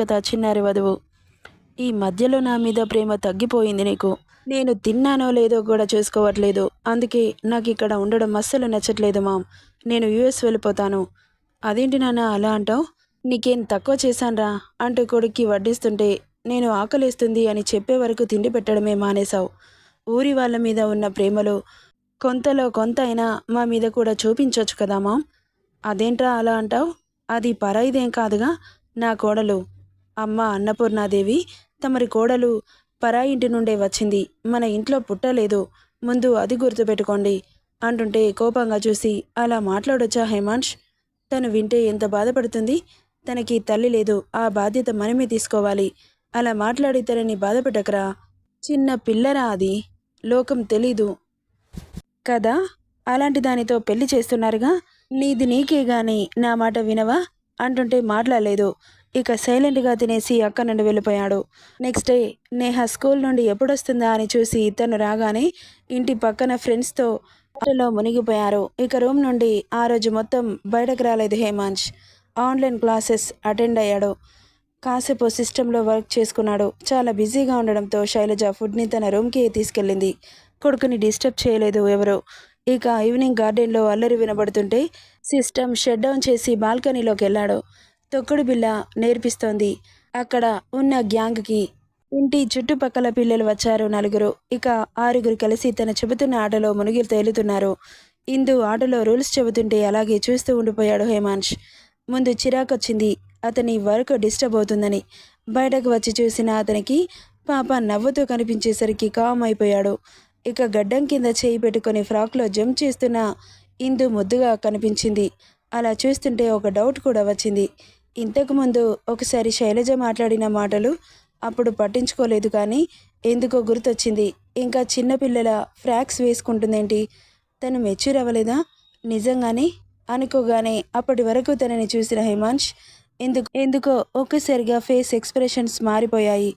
కదా చిన్నారి వధువు. ఈ మధ్యలో నా మీద ప్రేమ తగ్గిపోయింది నీకు. నేను తిన్నానో లేదో కూడా చూసుకోవట్లేదు. అందుకే నాకు ఇక్కడ ఉండడం అస్సలు నచ్చట్లేదు మామ్. నేను యూఎస్ వెళ్ళిపోతాను. అదేంటి నాన్న అలా అంటావు? నీకేం తక్కువ చేశాన్రా అంటూ కొడుక్కి వడ్డిస్తుంటే నేను ఆకలేస్తుంది అని చెప్పే వరకు తిండి పెట్టడమే మానేశావు. ఊరి వాళ్ళ మీద ఉన్న ప్రేమలో కొంతలో కొంత అయినా మా మీద కూడా చూపించొచ్చు కదా మామ్. అదేంట్రా అలా అంటావు? అది పరాయిదేం కాదుగా. నా కోడలు అమ్మ అన్నపూర్ణాదేవి తమరి కోడలు పరాయి ఇంటి నుండే వచ్చింది. మన ఇంట్లో పుట్టలేదు. ముందు అది గుర్తుపెట్టుకోండి అంటుంటే కోపంగా చూసి అలా మాట్లాడొచ్చా హేమాంష్? తను వింటే ఎంత బాధపడుతుంది. తనకి తల్లి లేదు. ఆ బాధ్యత మనమే తీసుకోవాలి. అలా మాట్లాడి తనని బాధపెట్టకరా. చిన్న పిల్లరా అది. లోకం తెలీదు కదా. అలాంటి దానితో పెళ్లి చేస్తున్నారుగా. నీది నీకే గాని నా మాట వినవా అంటుంటే మాట్లాడలేదు. ఇక సైలెంట్గా తినేసి అక్క నుండి వెళ్ళిపోయాడు. నెక్స్ట్ డే నేహ స్కూల్ నుండి ఎప్పుడొస్తుందా అని చూసి తను రాగానే ఇంటి పక్కన ఫ్రెండ్స్తో ఆటలో మునిగిపోయారు. ఇక రూమ్ నుండి ఆ రోజు మొత్తం బయటకు రాలేదు హేమాంష్. ఆన్లైన్ క్లాసెస్ అటెండ్ అయ్యాడు. కాసేపు సిస్టంలో వర్క్ చేసుకున్నాడు. చాలా బిజీగా ఉండడంతో శైలజ ఫుడ్ని తన రూమ్కి తీసుకెళ్ళింది. కొడుకుని డిస్టర్బ్ చేయలేదు ఎవరు. ఇక ఈవినింగ్ గార్డెన్లో అల్లరి వినబడుతుంటే సిస్టమ్ షట్ డౌన్ చేసి బాల్కనీలోకి వెళ్ళాడు. తొక్కుడు బిళ్ళ నేర్పిస్తోంది. అక్కడ ఉన్న గ్యాంగ్కి ఇంటి చుట్టుపక్కల పిల్లలు వచ్చారు 4. ఇక 6 కలిసి తను చెబుతున్న ఆటలో మునిగి తేలుతున్నారు. ఇందు ఆటలో రూల్స్ చెబుతుంటే అలాగే చూస్తూ ఉండిపోయాడు హేమాంష్. ముందు చిరాకొచ్చింది అతని వర్క్ డిస్టర్బ్ అవుతుందని. బయటకు వచ్చి చూసిన అతనికి పాప నవ్వుతూ కనిపించేసరికి కామ్ అయిపోయాడు. ఇక గడ్డం కింద చేయి పెట్టుకుని ఫ్రాక్లో జంప్ చేస్తున్న ఇందు ముద్దుగా కనిపించింది. అలా చూస్తుంటే ఒక డౌట్ కూడా వచ్చింది. ఇంతకుముందు ఒకసారి శైలజ మాట్లాడిన మాటలు అప్పుడు పట్టించుకోలేదు, కానీ ఎందుకో గుర్తొచ్చింది. ఇంకా చిన్నపిల్లల ఫ్రాక్స్ వేసుకుంటుందేంటి? తను మెచ్యూర్ అవ్వలేదా నిజంగానే అనుకోగానే అప్పటి వరకు తనని చూసిన హేమాంష్ ఎందుకో ఒక్కసారిగా ఫేస్ ఎక్స్ప్రెషన్స్ మారిపోయాయి.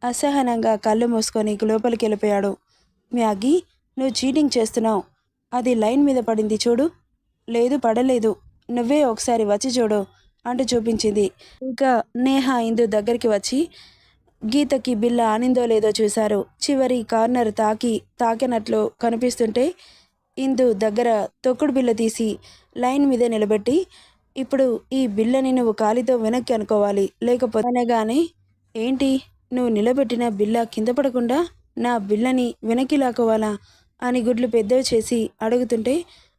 అసహనంగా కళ్ళు మూసుకొని లోపలికి వెళ్ళిపోయాడు. మ్యాగీ, నువ్వు చీటింగ్ చేస్తున్నావు. అది లైన్ మీద పడింది చూడు. లేదు పడలేదు. నువ్వే ఒకసారి వచ్చి చూడు అంటూ చూపించింది. ఇంకా నేహ ఇందు దగ్గరికి వచ్చి గీతకి బిల్ల ఆనిందో లేదో చూశారు. చివరి కార్నర్ తాకినట్లు కనిపిస్తుంటే ఇందు దగ్గర తొక్కుడు బిల్ల తీసి లైన్ మీద నిలబెట్టి, ఇప్పుడు ఈ బిల్లని నువ్వు కాలితో వెనక్కి అనుకోవాలి, లేకపోతే అనగానే ఏంటి నువ్వు నిలబెట్టిన బిల్ల కింద పడకుండా నా బిల్లని వెనక్కి లాక్కోవాలా అని గుడ్లు పెద్దవి చేసి అడుగుతుంటే,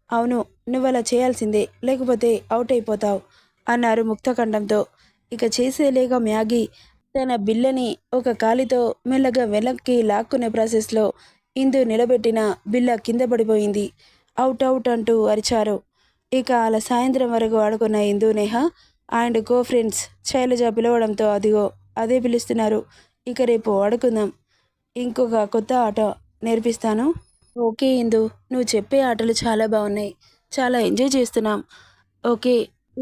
అవును నువ్వలా చేయాల్సిందే, లేకపోతే అవుట్ అయిపోతావు అన్నారు ముక్తకంఠంతో. ఇక చేసేలేక మ్యాగీ తన బిల్లని ఒక కాలితో మెల్లగా వెనక్కి లాక్కునే ప్రాసెస్లో ఇందు నిలబెట్టిన బిల్ల కింద పడిపోయింది. అవుట్ అవుట్ అంటూ అరిచారు. ఇక అలా సాయంత్రం వరకు ఆడుకున్న Indu, Neha and co friends Shailaja పిలవడంతో అదిగో అదే పిలుస్తున్నారు. ఇక రేపు ఆడుకుందాం, ఇంకొక కొత్త ఆట నేర్పిస్తాను. ఓకే ఇందు, నువ్వు చెప్పే ఆటలు చాలా బాగున్నాయి, చాలా ఎంజాయ్ చేస్తున్నాం. ఓకే,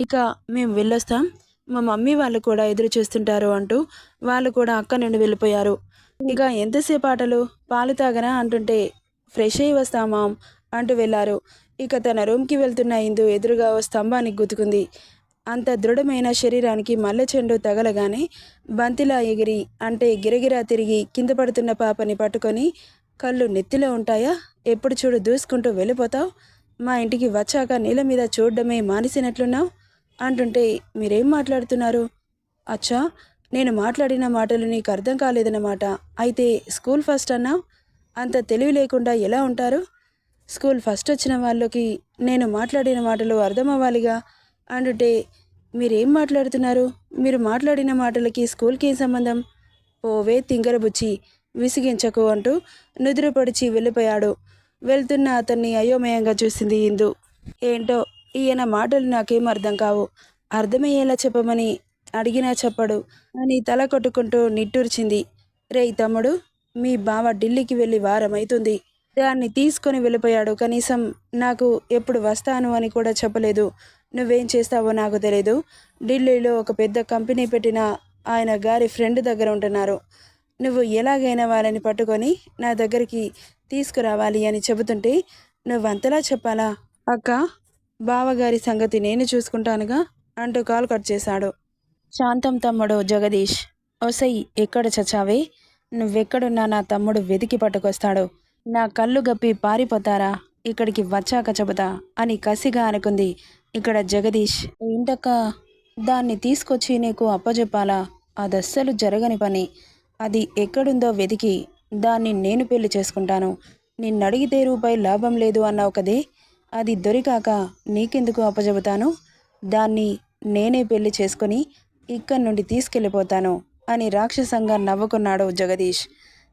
ఇక మేము వెళ్ళొస్తాం. మా మమ్మీ వాళ్ళు కూడా ఎదురు చూస్తుంటారు అంటూ వాళ్ళు కూడా అక్క నుండి వెళ్ళిపోయారు. ఇక ఎంతసేపు ఆటలు, పాలు తాగరా అంటుంటే ఫ్రెష్ అయ్యి వస్తామా అంటూ వెళ్ళారు. ఇక తన రూమ్కి వెళ్తున్న ఇందు ఎదురుగా ఓ స్తంభానికి గుద్దుకుంది. అంత దృఢమైన శరీరానికి మల్లె చెండు తగలగానే బంతిలా ఎగిరి అంటే గిరగిరా తిరిగి కింద పడుతున్న పాపని పట్టుకొని, కళ్ళు నెత్తిలో ఉంటాయా, ఎప్పుడు చూడు దూసుకుంటూ వెళ్ళిపోతావు, మా ఇంటికి వచ్చాక నీళ్ళ మీద చూడడమే మానేసినట్లున్నావు అంటుంటే మీరేం మాట్లాడుతున్నారు? అచ్చా, నేను మాట్లాడిన మాటలు నీకు అర్థం కాలేదన్నమాట. అయితే స్కూల్ ఫస్ట్ అన్నావు. అంత తెలివి లేకుండా ఎలా ఉంటారు? స్కూల్ ఫస్ట్ వచ్చిన వాళ్ళకి నేను మాట్లాడిన మాటలు అర్థం అవ్వాలిగా అంటుంటే మీరేం మాట్లాడుతున్నారు? మీరు మాట్లాడిన మాటలకి స్కూల్కి ఏం సంబంధం? ఓవే తింగరబుచ్చి, విసిగించకు అంటూ నుదురుపడిచి వెళ్ళిపోయాడు. వెళ్తున్న అతన్ని అయోమయంగా చూసింది ఇందు. ఏంటో ఈయన మాటలు నాకేం అర్థం కావు, అర్థమయ్యేలా చెప్పమని అడిగినా చెప్పడు అని తల కొట్టుకుంటూ నిట్టూర్చింది. రేయ్ తమ్ముడు, మీ బావ ఢిల్లీకి వెళ్ళి వారం అవుతుంది. దాన్ని తీసుకొని వెళ్ళిపోయాడు. కనీసం నాకు ఎప్పుడు వస్తాను అని కూడా చెప్పలేదు. నువ్వేం చేస్తావో నాకు తెలీదు. ఢిల్లీలో ఒక పెద్ద కంపెనీ పెట్టిన ఆయన గారి ఫ్రెండ్ దగ్గర ఉంటున్నారు. నువ్వు ఎలాగైనా వాళ్ళని పట్టుకొని నా దగ్గరికి తీసుకురావాలి అని చెబుతుంటే నువ్వంతలా చెప్పాలా? అక్క, బావగారి సంగతి నేను చూసుకుంటానుగా అంటూ కాల్ కట్ చేశాడు. శాంతం తమ్ముడు జగదీష్. ఒసెయ్ ఎక్కడ చచ్చావే? నువ్వెక్కడున్నా నా తమ్ముడు వెతికి పట్టుకొస్తాడు. నా కళ్ళు గప్పి పారిపోతారా? ఇక్కడికి వచ్చాక చెబుతా అని కసిగా అనుకుంది ఇక్కడ జగదీష్. ఏంటక్కా, దాన్ని తీసుకొచ్చి నీకు అప్పజెప్పాలా? అదస్సలు జరగని పని. అది ఎక్కడుందో వెతికి దాన్ని నేను పెళ్లి చేసుకుంటాను. నిన్నడిగితే రూపాయి లాభం లేదు అన్నావు కదే, అది దొరికాక నీకెందుకు అప్పజెబుతాను? దాన్ని నేనే పెళ్లి చేసుకుని ఇక్కడి నుండి తీసుకెళ్ళిపోతాను అని రాక్షసంగా నవ్వుకున్నాడు జగదీష్.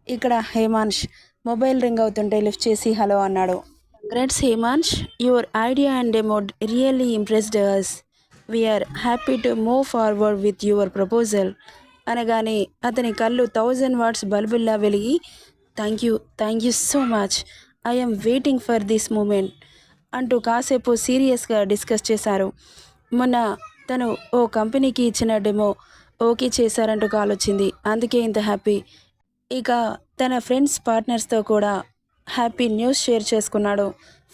ఇక్కడ హేమాంష్ మొబైల్ రింగ్ అవుతుంటే లిఫ్ట్ చేసి హలో అన్నాడు. Congrats Hemansh, your idea and demo really impressed us. We're happy to move forward with your proposal అనగానే అతని కళ్ళు 1000 వాట్స్ బల్బుల్లా వెలిగి thank you so much. I'm waiting for this moment అంటూ కాసేపు సీరియస్గా డిస్కస్ చేశారు. మొన్న తను ఓ కంపెనీకి ఇచ్చిన డెమో ఓకే చేశారంటూ కాల్ వచ్చింది. అందుకే ఇంత హ్యాపీ. ఇక తన ఫ్రెండ్స్ పార్ట్నర్స్తో కూడా హ్యాపీ న్యూస్ షేర్ చేసుకున్నాడు.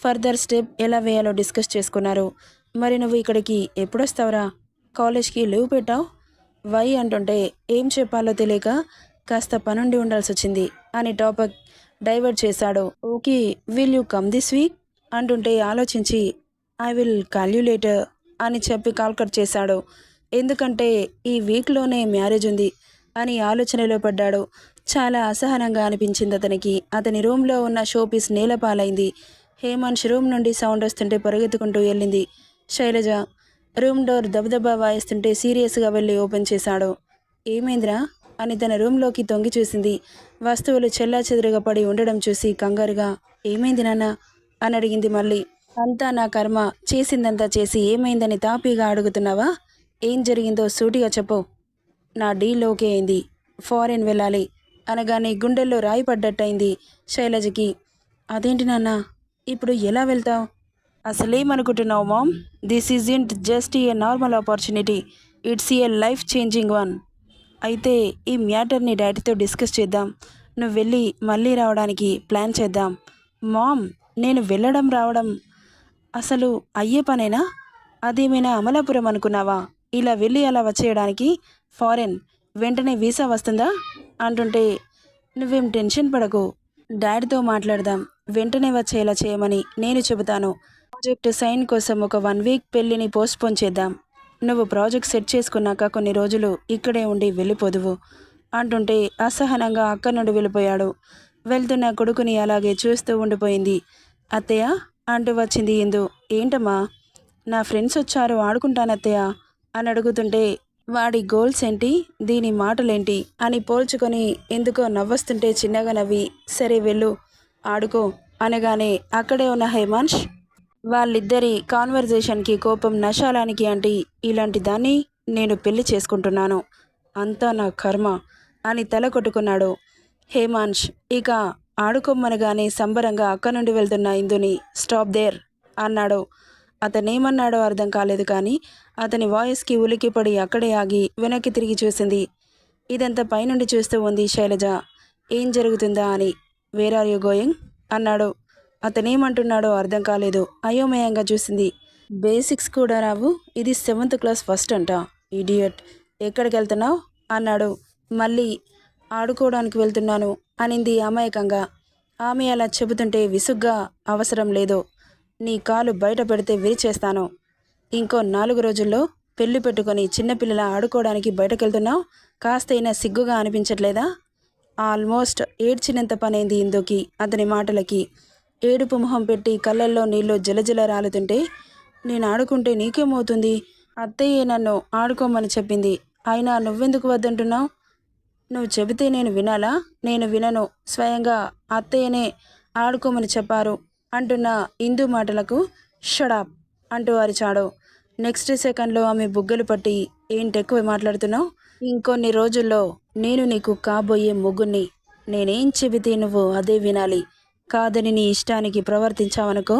ఫర్దర్ స్టెప్ ఎలా వేయాలో డిస్కస్ చేసుకున్నారు. మరి నువ్వు ఇక్కడికి ఎప్పుడొస్తావురా? కాలేజ్కి లీవ్ పెట్టావు వై అంటుంటే ఏం చెప్పాలో తెలియక కాస్త పనుండి ఉండాల్సి వచ్చింది అని టాపిక్ డైవర్ట్ చేశాడు. Okay, will you come this week అంటుంటే ఆలోచించి I will call you later అని చెప్పి కాల్ కట్ చేశాడు. ఎందుకంటే ఈ వీక్లోనే మ్యారేజ్ ఉంది అని ఆలోచనలో పడ్డాడు. చాలా అసహనంగా అనిపించింది అతనికి. అతని రూమ్లో ఉన్న షోపీస్ నేలపాలైంది. హేమంత్ రూమ్ నుండి సౌండ్ వస్తుంటే పరిగెత్తుకుంటూ వెళ్ళింది శైలజ. రూమ్ డోర్ దబదబా వాయిస్తుంటే సీరియస్గా వెళ్ళి ఓపెన్ చేశాడు. ఏమైందిరా అని తన రూమ్లోకి తొంగి చూసింది. వస్తువులు చెల్లాచెదురుగా పడి ఉండడం చూసి కంగారుగా ఏమైంది నాన్న అని అడిగింది మళ్ళీ. అంతా నా కర్మ, చేసిందంతా చేసి ఏమైందని తాపీగా అడుగుతున్నావా? ఏం జరిగిందో సూటిగా చెప్పు. నా డీల్ ఓకే అయింది, ఫారెన్ వెళ్ళాలి అనగానే గుండెల్లో రాయి పడ్డట్టయింది శైలజకి. అదేంటి నాన్న, ఇప్పుడు ఎలా వెళ్తావు? అసలేమనుకుంటున్నావు mom? This isn't just a normal opportunity, it's a life changing one. అయితే ఈ మ్యాటర్ని డాడీతో డిస్కస్ చేద్దాం. నువ్వు వెళ్ళి మళ్ళీ రావడానికి ప్లాన్ చేద్దాం. మామ్, నేను వెళ్ళడం రావడం అసలు అయ్యే పనేనా? అదేమైనా అమలాపురం అనుకున్నావా? ఇలా వెళ్ళి అలా వచ్చేయడానికి ఫారెన్ వెంటనే వీసా వస్తుందా అంటుంటే నువ్వేం టెన్షన్ పడకు, డాడీతో మాట్లాడదాం, వెంటనే వచ్చేలా చేయమని నేను చెబుతాను. ప్రాజెక్ట్ సైన్ కోసం ఒక 1 వీక్ పెళ్ళిని పోస్ట్పోన్ చేద్దాం. నువ్వు ప్రాజెక్ట్ సెట్ చేసుకున్నాక కొన్ని రోజులు ఇక్కడే ఉండి వెళ్ళిపోదువు అంటుంటే అసహనంగా అక్కడి నుండి వెళ్ళిపోయాడు. వెళ్తున్న కొడుకుని అలాగే చూస్తూ ఉండిపోయింది. అత్తయ్య అంటూ వచ్చింది ఇందు. ఏంటమ్మా? నా ఫ్రెండ్స్ వచ్చారు, ఆడుకుంటానత్తయ్య అని అడుగుతుంటే వాడి గోల్స్ ఏంటి, దీని మాటలేంటి అని పోల్చుకొని ఎందుకో నవ్వొస్తుంటే చిన్నగా నవ్వి సరే వెళ్ళు ఆడుకో అనగానే అక్కడే ఉన్న హేమాంష్ వాళ్ళిద్దరి కాన్వర్జేషన్కి కోపం నశాలానికి అంటే ఇలాంటి దాన్ని నేను పెళ్లి చేసుకుంటున్నాను, అంతా నా కర్మ అని తల కొట్టుకున్నాడు హేమాంష్. ఇక ఆడుకోమ్మనగానే సంబరంగా అక్క నుండి వెళ్తున్న ఇందుని స్టాప్ దేర్ అన్నాడు. అతనేమన్నాడో అర్థం కాలేదు కానీ అతని వాయిస్కి ఉలికిపడి అక్కడే ఆగి వెనక్కి తిరిగి చూసింది. ఇదంతా పైనుండి చూస్తూ ఉంది శైలజ. ఏం జరుగుతుందా అని. వేర్ ఆర్ యూ గోయింగ్ అన్నాడు. అతనేమంటున్నాడో అర్థం కాలేదు. అయోమయంగా చూసింది. బేసిక్స్ కూడా రావు, ఇది 7th క్లాస్ ఫస్ట్ అంట. ఇడియట్, ఎక్కడికి వెళ్తున్నావు అన్నాడు. మళ్ళీ ఆడుకోవడానికి వెళ్తున్నాను అనింది అమాయకంగా. ఆమె అలా చెబుతుంటే విసుగ్గా అవసరం లేదు, నీ కాలు బయట పెడితే విరిచేస్తాను. ఇంకో 4 రోజుల్లో పెళ్లి పెట్టుకొని చిన్నపిల్లల ఆడుకోవడానికి బయటకెళ్తున్నావు, కాస్తైనా సిగ్గుగా అనిపించట్లేదా? ఆల్మోస్ట్ ఏడ్చినంత పనైంది ఇందుకి అతని మాటలకి. ఏడుపు మొహం పెట్టి కళ్ళల్లో నీళ్ళు జలజల రాలుతుంటే నేను ఆడుకుంటే నీకేమవుతుంది? అత్తయ్యే నన్ను ఆడుకోమని చెప్పింది, అయినా నువ్వెందుకు వద్దంటున్నావు? నువ్వు చెబితే నేను వినాలా? నేను వినను, స్వయంగా అత్తయ్యనే ఆడుకోమని చెప్పారు అంటున్న ఇందు మాటలకు షడాప్ అంటూ అరిచాడు. నెక్స్ట్ సెకండ్లో ఆమె బుగ్గలు పట్టి ఏంటెక్కువ మాట్లాడుతున్నావు? ఇంకొన్ని రోజుల్లో నేను నీకు కాబోయే మొగ్గుని. నేనేం చెబితే నువ్వు అదే వినాలి. కాదని నీ ఇష్టానికి ప్రవర్తించావనుకో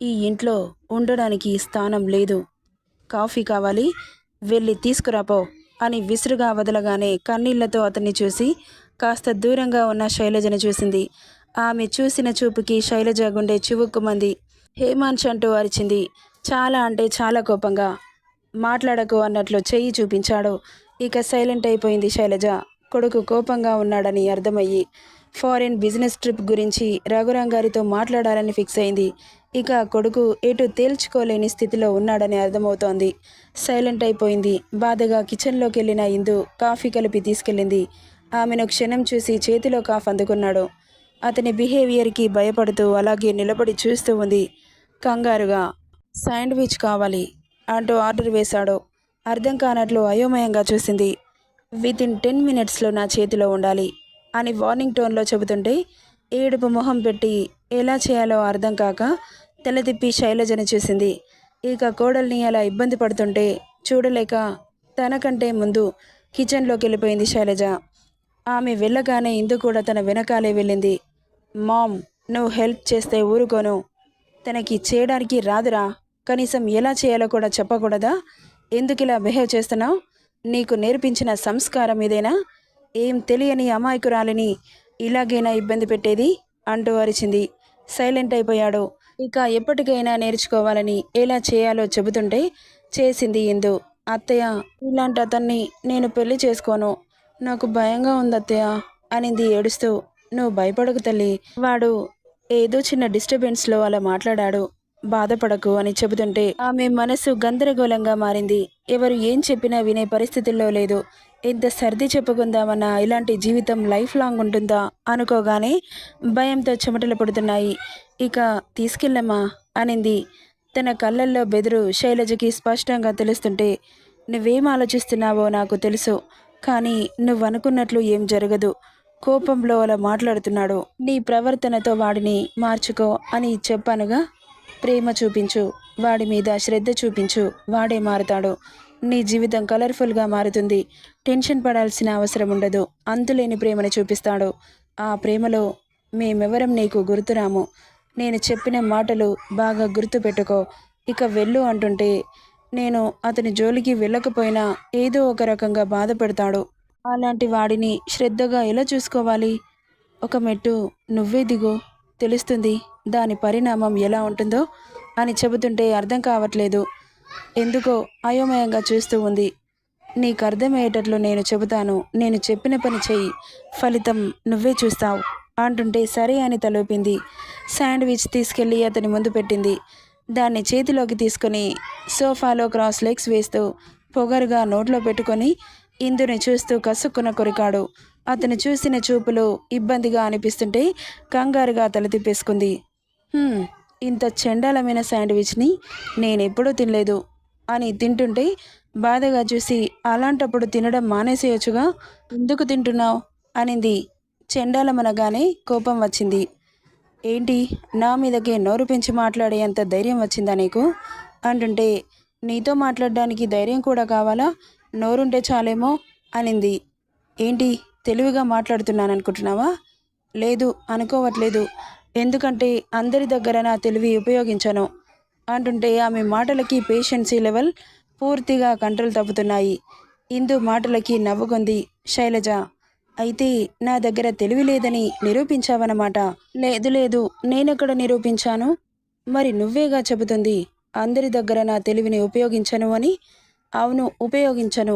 ఈ ఇంట్లో ఉండడానికి స్థానం లేదు. కాఫీ కావాలి, వెళ్ళి తీసుకురాపో అని విసురుగా వదలగానే కన్నీళ్లతో అతన్ని చూసి కాస్త దూరంగా ఉన్న శైలజను చూసింది. ఆమె చూసిన చూపుకి శైలజ గుండె చివుక్కుమంది. హేమాంష్ అంటూ అరిచింది, చాలా అంటే చాలా కోపంగా. మాట్లాడకు అన్నట్లు చెయ్యి చూపించాడు. ఇక సైలెంట్ అయిపోయింది శైలజ. కొడుకు కోపంగా ఉన్నాడని అర్థమయ్యి ఫారిన్ బిజినెస్ ట్రిప్ గురించి రఘురాంగారితో మాట్లాడాలని ఫిక్స్ అయింది. ఇక కొడుకు ఎటు తేల్చుకోలేని స్థితిలో ఉన్నాడని అర్థమవుతోంది. సైలెంట్ అయిపోయింది. బాధగా కిచెన్లోకి వెళ్ళిన ఇందు కాఫీ కలిపి తీసుకెళ్ళింది. ఆమెను క్షణం చూసి చేతిలో కాఫ్ అందుకున్నాడు. అతని బిహేవియర్కి భయపడుతూ అలాగే నిలబడి చూస్తూ ఉంది. కంగారుగా శాండ్విచ్ కావాలి అంటూ ఆర్డర్ వేశాడు. అర్థం కానట్లు అయోమయంగా చూసింది. వితిన్ 10 మినిట్స్లో నా చేతిలో ఉండాలి అని వార్నింగ్ టోన్లో చెబుతుంటే ఏడుపు మొహం పెట్టి ఎలా చేయాలో అర్థం కాక తల తిప్పి శైలజని చూసింది. ఇక కోడల్ని అలా ఇబ్బంది పడుతుంటే చూడలేక తనకంటే ముందు కిచెన్లోకి వెళ్ళిపోయింది శైలజ. ఆమె వెళ్ళగానే ఇందు కూడా తన వెనకాలే వెళ్ళింది. మామ్, నువ్వు హెల్ప్ చేస్తే ఊరుకోను. తనకి చేయడానికి రాదురా, కనీసం ఎలా చేయాలో కూడా చెప్పకూడదా? ఎందుకు ఇలా బిహేవ్ చేస్తున్నావు? నీకు నేర్పించిన సంస్కారం ఇదేనా? ఏం తెలియని అమాయకురాలిని ఇలాగైనా ఇబ్బంది పెట్టేది అంటూ అరిచింది. సైలెంట్ అయిపోయాడు. ఇక ఎప్పటికైనా నేర్చుకోవాలని ఎలా చేయాలో చెబుతుంటే చేసింది ఇందు. అత్తయ్య, ఇలాంటి అతన్ని నేను పెళ్లి చేసుకోను. నాకు భయంగా ఉంది అత్తయ్య అనింది ఏడుస్తూ. నువ్వు భయపడకు తల్లి, వాడు ఏదో చిన్న డిస్టర్బెన్స్లో అలా మాట్లాడాడు, బాధపడకు అని చెబుతుంటే ఆమె మనసు గందరగోళంగా మారింది. ఎవరు ఏం చెప్పినా వినే పరిస్థితుల్లో లేదు. ఎంత సర్ది చెప్పుకుందామన్నా ఇలాంటి జీవితం లైఫ్ లాంగ్ ఉంటుందా అనుకోగానే భయంతో చెమటలు పడుతున్నాయి. ఇక తీసుకెళ్ళమ్మా అనింది. తన కళ్ళల్లో బెదురు శైలజకి స్పష్టంగా తెలుస్తుంటే నువ్వేం ఆలోచిస్తున్నావో నాకు తెలుసు, కానీ నువ్వనుకున్నట్లు ఏం జరగదు. కోపంలో అలా మాట్లాడుతున్నాడు. నీ ప్రవర్తనతో వాడిని మార్చుకో అని చెప్పానుగా. ప్రేమ చూపించు, వాడి మీద శ్రద్ధ చూపించు, వాడే మారుతాడు. నీ జీవితం కలర్ఫుల్గా మారుతుంది. టెన్షన్ పడాల్సిన అవసరం ఉండదు. అంతులేని ప్రేమను చూపిస్తాడు. ఆ ప్రేమలో మేమెవరం నీకు గుర్తురాము. నేను చెప్పిన మాటలు బాగా గుర్తుపెట్టుకో. ఇక వెళ్ళు అంటుంటే నేను అతని జోలికి వెళ్ళకపోయినా ఏదో ఒక రకంగా బాధపడతాడు. అలాంటి వాడిని శ్రద్ధగా ఎలా చూసుకోవాలి? ఒక మెట్టు నువ్వే దిగు, తెలుస్తుంది దాని పరిణామం ఎలా ఉంటుందో అని చెబుతుంటే అర్థం కావట్లేదు. ఎందుకో అయోమయంగా చూస్తూ ఉంది. నీకు అర్థమయ్యేటట్లు నేను చెబుతాను. నేను చెప్పిన పని చెయ్యి, ఫలితం నువ్వే చూస్తావు అంటుంటే సరే అని తలూపింది. శాండ్విచ్ తీసుకెళ్ళి అతని ముందు పెట్టింది. దాన్ని చేతిలోకి తీసుకొని సోఫాలో క్రాస్ లెగ్స్ వేస్తూ పొగరుగా నోట్లో పెట్టుకొని ఇందుని చూస్తూ కసుక్కున కొరికాడు. అతను చూసిన చూపులు ఇబ్బందిగా అనిపిస్తుంటే కంగారుగా తల తిప్పేసుకుంది. ఇంత చండాలమైన శాండ్విచ్ని నేనెప్పుడూ తినలేదు అని తింటుంటే బాధగా చూసి అలాంటప్పుడు తినడం మానేసేయొచ్చుగా, ఎందుకు తింటున్నావు అనింది. చండాలమనగానే కోపం వచ్చింది. ఏంటి, నా మీదకే నోరు పెంచి మాట్లాడేంత ధైర్యం వచ్చిందా నీకు అంటుంటే నీతో మాట్లాడడానికి ధైర్యం కూడా కావాలా? నోరుంటే చాలేమో అనింది. ఏంటి, తెలివిగా మాట్లాడుతున్నాననుకుంటున్నావా? లేదు, అనుకోవట్లేదు. ఎందుకంటే అందరి దగ్గర నా తెలివి ఉపయోగించను అంటుంటే ఆమె మాటలకి పేషెన్సీ లెవెల్ పూర్తిగా కంట్రోల్ తప్పుతున్నాయి. ఇందు మాటలకి నవ్వుకుంది శైలజ. అయితే నా దగ్గర తెలివి లేదని నిరూపించావన్నమాట? లేదు లేదు, నేనెక్కడ నిరూపించాను? మరి నువ్వేగా చెబుతుంది అందరి దగ్గర నా తెలివిని ఉపయోగించను అని. అవును, ఉపయోగించను,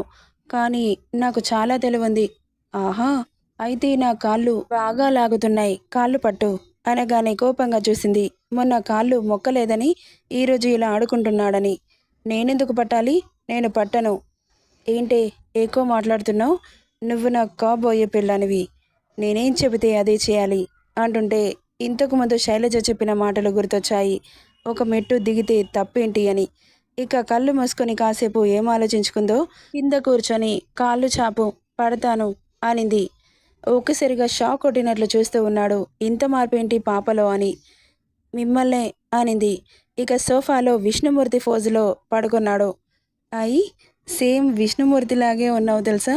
కానీ నాకు చాలా తెలివుంది. ఆహా, అయితే నా కాళ్ళు బాగా లాగుతున్నాయి, కాళ్ళు పట్టు అనగానే కోపంగా చూసింది. మొన్న కాళ్ళు మొక్కలేదని ఈరోజు ఇలా ఆడుకుంటున్నాడని. నేనెందుకు పట్టాలి? నేను పట్టను. ఏంటే ఎక్కువ మాట్లాడుతున్నావు? నువ్వు నాకు కాబోయే పిల్లనివి, నేనేం చెబితే అదే చేయాలి అంటుంటే ఇంతకుముందు శైలజ చెప్పిన మాటలు గుర్తొచ్చాయి. ఒక మెట్టు దిగితే తప్పేంటి అని. ఇక కళ్ళు మూసుకొని కాసేపు ఏం ఆలోచించుకుందో కింద కూర్చొని కాళ్ళు చాపు, పడతాను అనింది. ఒక్కసారిగా షాక్ కొట్టినట్లు చూస్తూ ఉన్నాడు. ఇంత మార్పేంటి పాపలో అని. మిమ్మల్నే అనింది. ఇక సోఫాలో విష్ణుమూర్తి ఫోజులో పడుకున్నాడు. అయి, సేమ్ విష్ణుమూర్తిలాగే ఉన్నావు తెలుసా,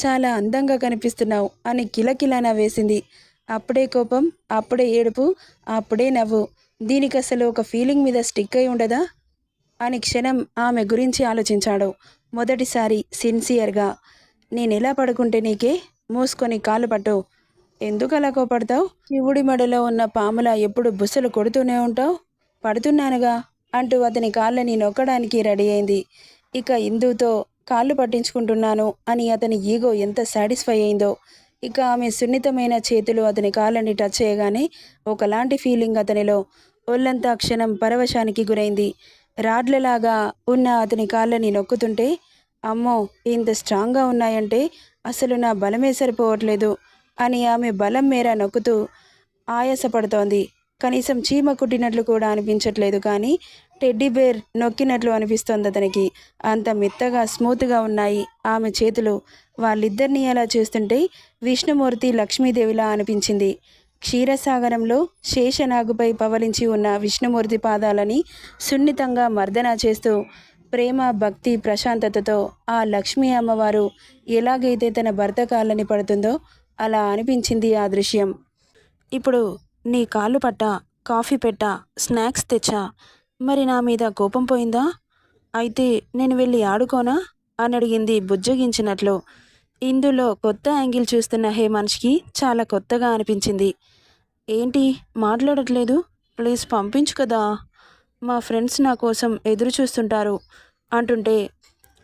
చాలా అందంగా కనిపిస్తున్నావు అని కిలకిలా నవ్వేసింది. అప్పుడే కోపం, అప్పుడే ఏడుపు, అప్పుడే నవ్వు. దీనికి అసలు ఒక ఫీలింగ్ మీద స్టిక్ అయి ఉండదా అని క్షణం ఆమె గురించి ఆలోచించాడు. మొదటిసారి సిన్సియర్గా. నేనెలా పడుకుంటే నీకే? మూసుకొని కాళ్ళు పట్టు. ఎందుకు అలా కోపడతావు? శివుడి మెడలో ఉన్న పాములా ఎప్పుడు బుసలు కొడుతూనే ఉంటావు? పడుతున్నానుగా అంటూ అతని కాళ్ళని నొక్కడానికి రెడీ అయింది. ఇక ఇందుతో కాళ్ళు పట్టించుకుంటున్నాను అని అతని ఈగో ఎంత సాటిస్ఫై అయిందో. ఇక ఆమె సున్నితమైన చేతులు అతని కాళ్ళని టచ్ చేయగానే ఒకలాంటి ఫీలింగ్ అతనిలో. ఒళ్ళంతా క్షణం పరవశానికి గురైంది. రాడ్లలాగా ఉన్న అతని కాళ్ళని నొక్కుతుంటే, అమ్మో, ఇంత స్ట్రాంగ్గా ఉన్నాయంటే అసలు నా బలమే సరిపోవట్లేదు అని ఆమె బలం మేర నొక్కుతూ ఆయాసపడుతోంది. కనీసం చీమ కుట్టినట్లు కూడా అనిపించట్లేదు, కానీ టెడ్డీ బేర్ నొక్కినట్లు అనిపిస్తోంది అతనికి. అంత మెత్తగా స్మూత్గా ఉన్నాయి ఆమె చేతులు. వాళ్ళిద్దరినీ అలా చేస్తుంటే విష్ణుమూర్తి లక్ష్మీదేవిలా అనిపించింది. క్షీరసాగరంలో శేషనాగుపై పవలించి ఉన్న విష్ణుమూర్తి పాదాలని సున్నితంగా మర్దన చేస్తూ ప్రేమ, భక్తి, ప్రశాంతతతో ఆ లక్ష్మీ అమ్మవారు ఎలాగైతే తన భర్త కాళ్ళని పడుతుందో అలా అనిపించింది ఆ దృశ్యం. ఇప్పుడు నీ కాళ్ళు పట్టా, కాఫీ పెట్టా, స్నాక్స్ తెచ్చా, మరి నా మీద కోపం పోయిందా? అయితే నేను వెళ్ళి ఆడుకోనా అని అడిగింది బుజ్జగించినట్లు. ఇందులో కొత్త యాంగిల్ చూస్తున్న హేమాన్ష్కి చాలా కొత్తగా అనిపించింది. ఏంటి మాట్లాడట్లేదు? ప్లీజ్ పంపించు కదా, మా ఫ్రెండ్స్ నా కోసం ఎదురు చూస్తుంటారు అంటుంటే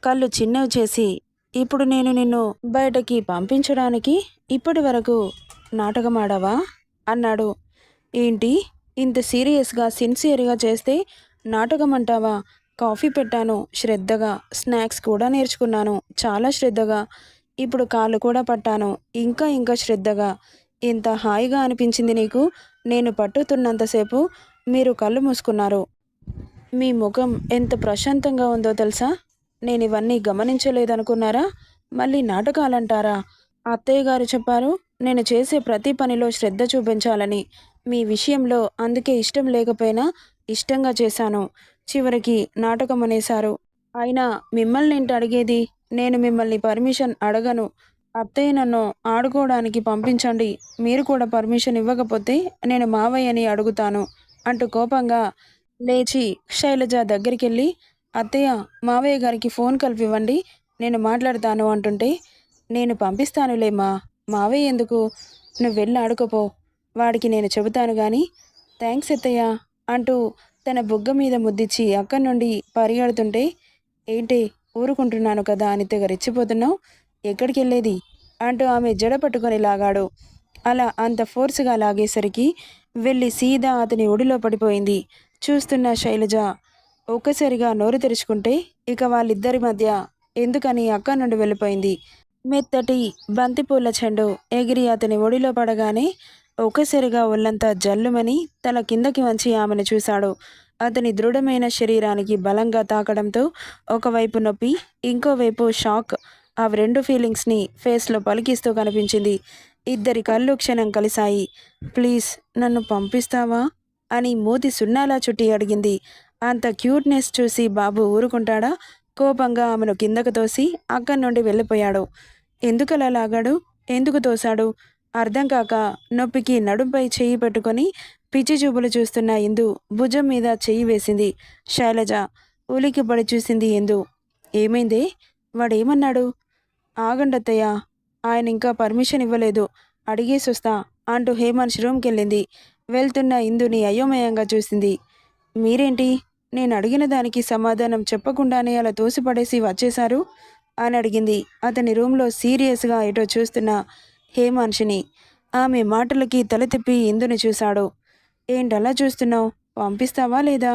కళ్ళు చిన్నవి చేసి, ఇప్పుడు నేను నిన్ను బయటకి పంపించడానికి ఇప్పటి వరకు నాటకమాడావా అన్నాడు. ఏంటి ఇంత సీరియస్గా సిన్సియర్గా చేస్తే నాటకం అంటావా? కాఫీ పెట్టాను శ్రద్ధగా, స్నాక్స్ కూడా నేర్చుకున్నాను చాలా శ్రద్ధగా, ఇప్పుడు కాళ్ళు కూడా పట్టాను ఇంకా ఇంకా శ్రద్ధగా. ఎంత హాయిగా అనిపించింది నీకు నేను పట్టుతున్నంతసేపు. మీరు కళ్ళు మూసుకున్నారు. మీ ముఖం ఎంత ప్రశాంతంగా ఉందో తెలుసా? నేను ఇవన్నీ గమనించలేదనుకున్నారా? మళ్ళీ నాటకాలంటారా? అత్తయ్య గారు చెప్పారు నేను చేసే ప్రతి పనిలో శ్రద్ధ చూపించాలని. మీ విషయంలో అందుకే ఇష్టం లేకపోయినా ఇష్టంగా చేశాను. చివరికి నాటకం అనేశారు. అయినా మిమ్మల్ని ఏంటి అడిగేది? నేను మిమ్మల్ని పర్మిషన్ అడగను. అత్తయ్య నన్ను ఆడుకోవడానికి పంపించండి. మీరు కూడా పర్మిషన్ ఇవ్వకపోతే నేను మావయ్యని అడుగుతాను అంటూ కోపంగా లేచి శైలజ దగ్గరికెళ్ళి, అత్తయ్య, మావయ్య గారికి ఫోన్ కలిపివ్వండి, నేను మాట్లాడతాను అంటుంటే, నేను పంపిస్తానులేమ్మా, మావయ్య ఎందుకు, నువ్వు వెళ్ళి ఆడుకోపో, వాడికి నేను చెబుతాను కానీ. థ్యాంక్స్ అత్తయ్య అంటూ తన బుగ్గ మీద ముద్దిచ్చి అక్కడి నుండి పరిగెడుతుంటే, ఏంటి ఊరుకుంటున్నాను కదా అని తెగ రెచ్చిపోతున్నావు, ఎక్కడికి వెళ్ళేది అంటూ ఆమె జడ పట్టుకొని లాగాడు. అలా అంత ఫోర్స్గా లాగేసరికి వెళ్ళి సీదా అతని ఒడిలో పడిపోయింది. చూస్తున్న శైలజ ఒక్కసారిగా నోరు తెరుచుకుంటే ఇక వాళ్ళిద్దరి మధ్య ఎందుకని అక్కడి నుండి వెళ్ళిపోయింది. మెత్తటి బంతిపూల చెండు ఎగిరి అతని ఒడిలో పడగానే ఒక్కసారిగా ఒళ్ళంతా జల్లుమని తల కిందకి వంచి ఆమెను చూశాడు. అతని దృఢమైన శరీరానికి బలంగా తాకడంతో ఒకవైపు నొప్పి, ఇంకోవైపు షాక్, అవి రెండు ఫీలింగ్స్ని ఫేస్లో పలికిస్తూ కనిపించింది. ఇద్దరి కళ్ళు క్షణం కలిశాయి. ప్లీజ్ నన్ను పంపిస్తావా అని మూతి సున్నాలా చుట్టి అడిగింది. అంత క్యూట్నెస్ చూసి బాబు ఊరుకుంటాడా? కోపంగా ఆమెను కిందకు తోసి అక్కడి నుండి వెళ్ళిపోయాడు. ఎందుకలా లాగాడు? ఎందుకు తోశాడు? అర్థం కాక నొప్పికి నడుంపై చెయ్యి పెట్టుకొని పిచ్చి చూపులు చూస్తున్న ఇందు భుజం మీద చెయ్యి వేసింది. శైలజ ఉలికిపడి చూసింది ఇందు. ఏమైంది? వాడేమన్నాడు? ఆగండత్తయ్య, ఆయన ఇంకా పర్మిషన్ ఇవ్వలేదు, అడిగేసొస్తా అంటూ హేమంత్ రూమ్కి వెళ్ళింది. వెళ్తున్న ఇందుని అయోమయంగా చూసింది. మీరేంటి నేను అడిగిన దానికి సమాధానం చెప్పకుండానే అలా తోసిపడేసి వచ్చేశారు అని అడిగింది అతని రూమ్లో సీరియస్గా ఎటో చూస్తున్న హేమాన్షిని. ఆమె మాటలకి తల తిప్పి ఇందుని చూశాడు. ఏంటలా చూస్తున్నావు? పంపిస్తావా లేదా?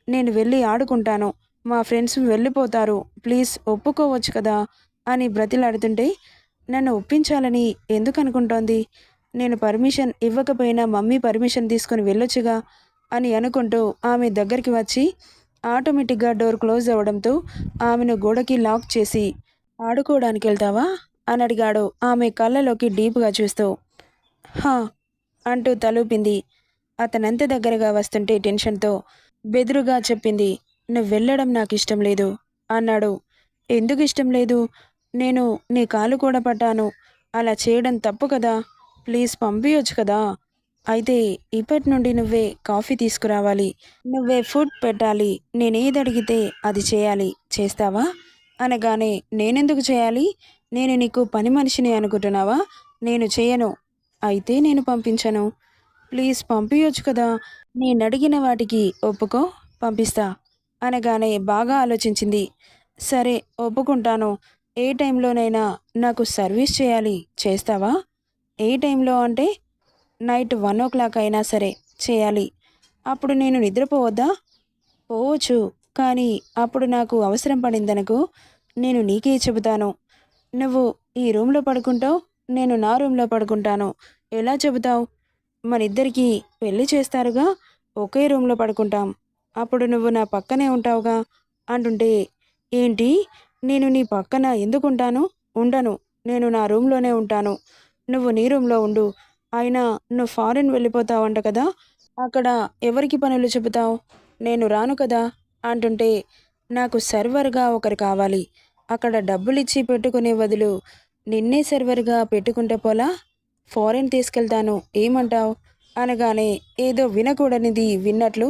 నేను వెళ్ళి ఆడుకుంటాను, మా ఫ్రెండ్స్ వెళ్ళిపోతారు, ప్లీజ్ ఒప్పుకోవచ్చు కదా అని బ్రతిలాడుతుంటే, నన్ను ఒప్పించాలని ఎందుకు అనుకుంటోంది? నేను పర్మిషన్ ఇవ్వకపోయినా మమ్మీ పర్మిషన్ తీసుకుని వెళ్ళొచ్చుగా అని అనుకుంటూ ఆమె దగ్గరికి వచ్చి ఆటోమేటిక్గా డోర్ క్లోజ్ అవ్వడంతో ఆమెను గోడకి లాక్ చేసి, ఆడుకోవడానికి వెళ్తావా అని అడిగాడు ఆమె కళ్ళలోకి డీప్గా చూస్తూ. హా అంటూ తలూపింది. అతనంత దగ్గరగా వస్తుంటే టెన్షన్తో బెదురుగా చెప్పింది. నువ్వు వెళ్ళడం నాకు ఇష్టం లేదు అన్నాడు. ఎందుకు ఇష్టం లేదు? నేను నీ కాలు కూడా పట్టాను, అలా చేయడం తప్పు కదా, ప్లీజ్ పంపించొచ్చు కదా. అయితే ఇప్పటి నుండి నువ్వే కాఫీ తీసుకురావాలి, నువ్వే ఫుడ్ పెట్టాలి, నేనేది అడిగితే అది చేయాలి, చేస్తావా అనగానే, నేనెందుకు చేయాలి? నేను నీకు పని మనిషిని అనుకుంటున్నావా? నేను చేయను. అయితే నేను పంపించను. ప్లీజ్ పంపించొచ్చు కదా, నేను అడిగిన వాటికి ఒప్పుకో, పంపిస్తా అనగానే బాగా ఆలోచించింది. సరే, ఒప్పుకుంటాను. ఏ టైంలోనైనా నాకు సర్వీస్ చేయాలి, చేస్తావా? ఏ టైంలో అంటే నైట్ 1:00 అయినా సరే చేయాలి. అప్పుడు నేను నిద్రపోవద్దా? పోవచ్చు. కానీ అప్పుడు నాకు అవసరం పడిందనుకో, నేను నీకే చెబుతాను. నువ్వు ఈ రూమ్‌లో పడుకుంటావు. నేను నా రూమ్‌లో పడుకుంటాను. ఎలా చెబుతావు? మనిద్దరికీ పెళ్లి చేస్తారుగా. ఒకే రూమ్‌లో పడుకుంటాం. అప్పుడు నువ్వు నా పక్కనే ఉంటావుగా అంటుంటే, ఏంటి? నేను నీ పక్కన ఎందుకుంటాను? ఉండను. నేను నా రూమ్‌లోనే ఉంటాను. నువ్వు నీ రూమ్‌లో ఉండు. అయినా నువ్వు ఫారిన్ వెళ్ళిపోతావంట కదా! అక్కడ ఎవరికి పనులు చెబుతావు? నేను రాను కదా అంటుంటే, నాకు సర్వర్‌గా ఒకరు కావాలి. అక్కడ డబ్బులిచ్చి పెట్టుకునే బదులు నిన్నే సర్వర్‌గా పెట్టుకుంటే పోలా? ఫారిన్ తీసుకెళ్తాను ఏమంటావ్? అనగానే ఏదో వినకూడనిది విన్నట్లు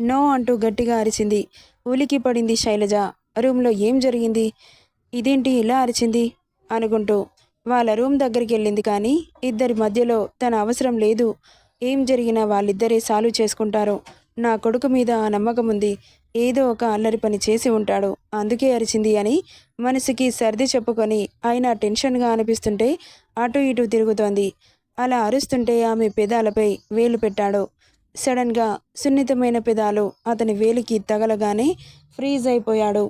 నో అంటూ గట్టిగా అరిచింది. ఉలికి పడింది శైలజ. రూమ్‌లో ఏం జరిగింది? ఇదేంటి ఇలా అరిచింది? అనుకుంటూ వాళ్ళ రూమ్ దగ్గరికెళ్ళింది కానీ ఇద్దరి మధ్యలో తన అవసరం లేదు. ఏం జరిగినా వాళ్ళిద్దరే సాల్వ్ చేసుకుంటారు. నా కొడుకు మీద ఆ నమ్మకముంది. ఏదో ఒక అల్లరి పని చేసి ఉంటాడు. అందుకే అరిచింది అని మనసుకి సర్ది చెప్పుకొని అయినా టెన్షన్‌గా అనిపిస్తుంటే అటూ ఇటూ తిరుగుతోంది. అలా అరుస్తుంటే ఆమె పెదాలపై వేలు పెట్టాడు. సడన్‌గా సున్నితమైన పెదాలు అతని వేలికి తగలగానే ఫ్రీజ్ అయిపోయాడు.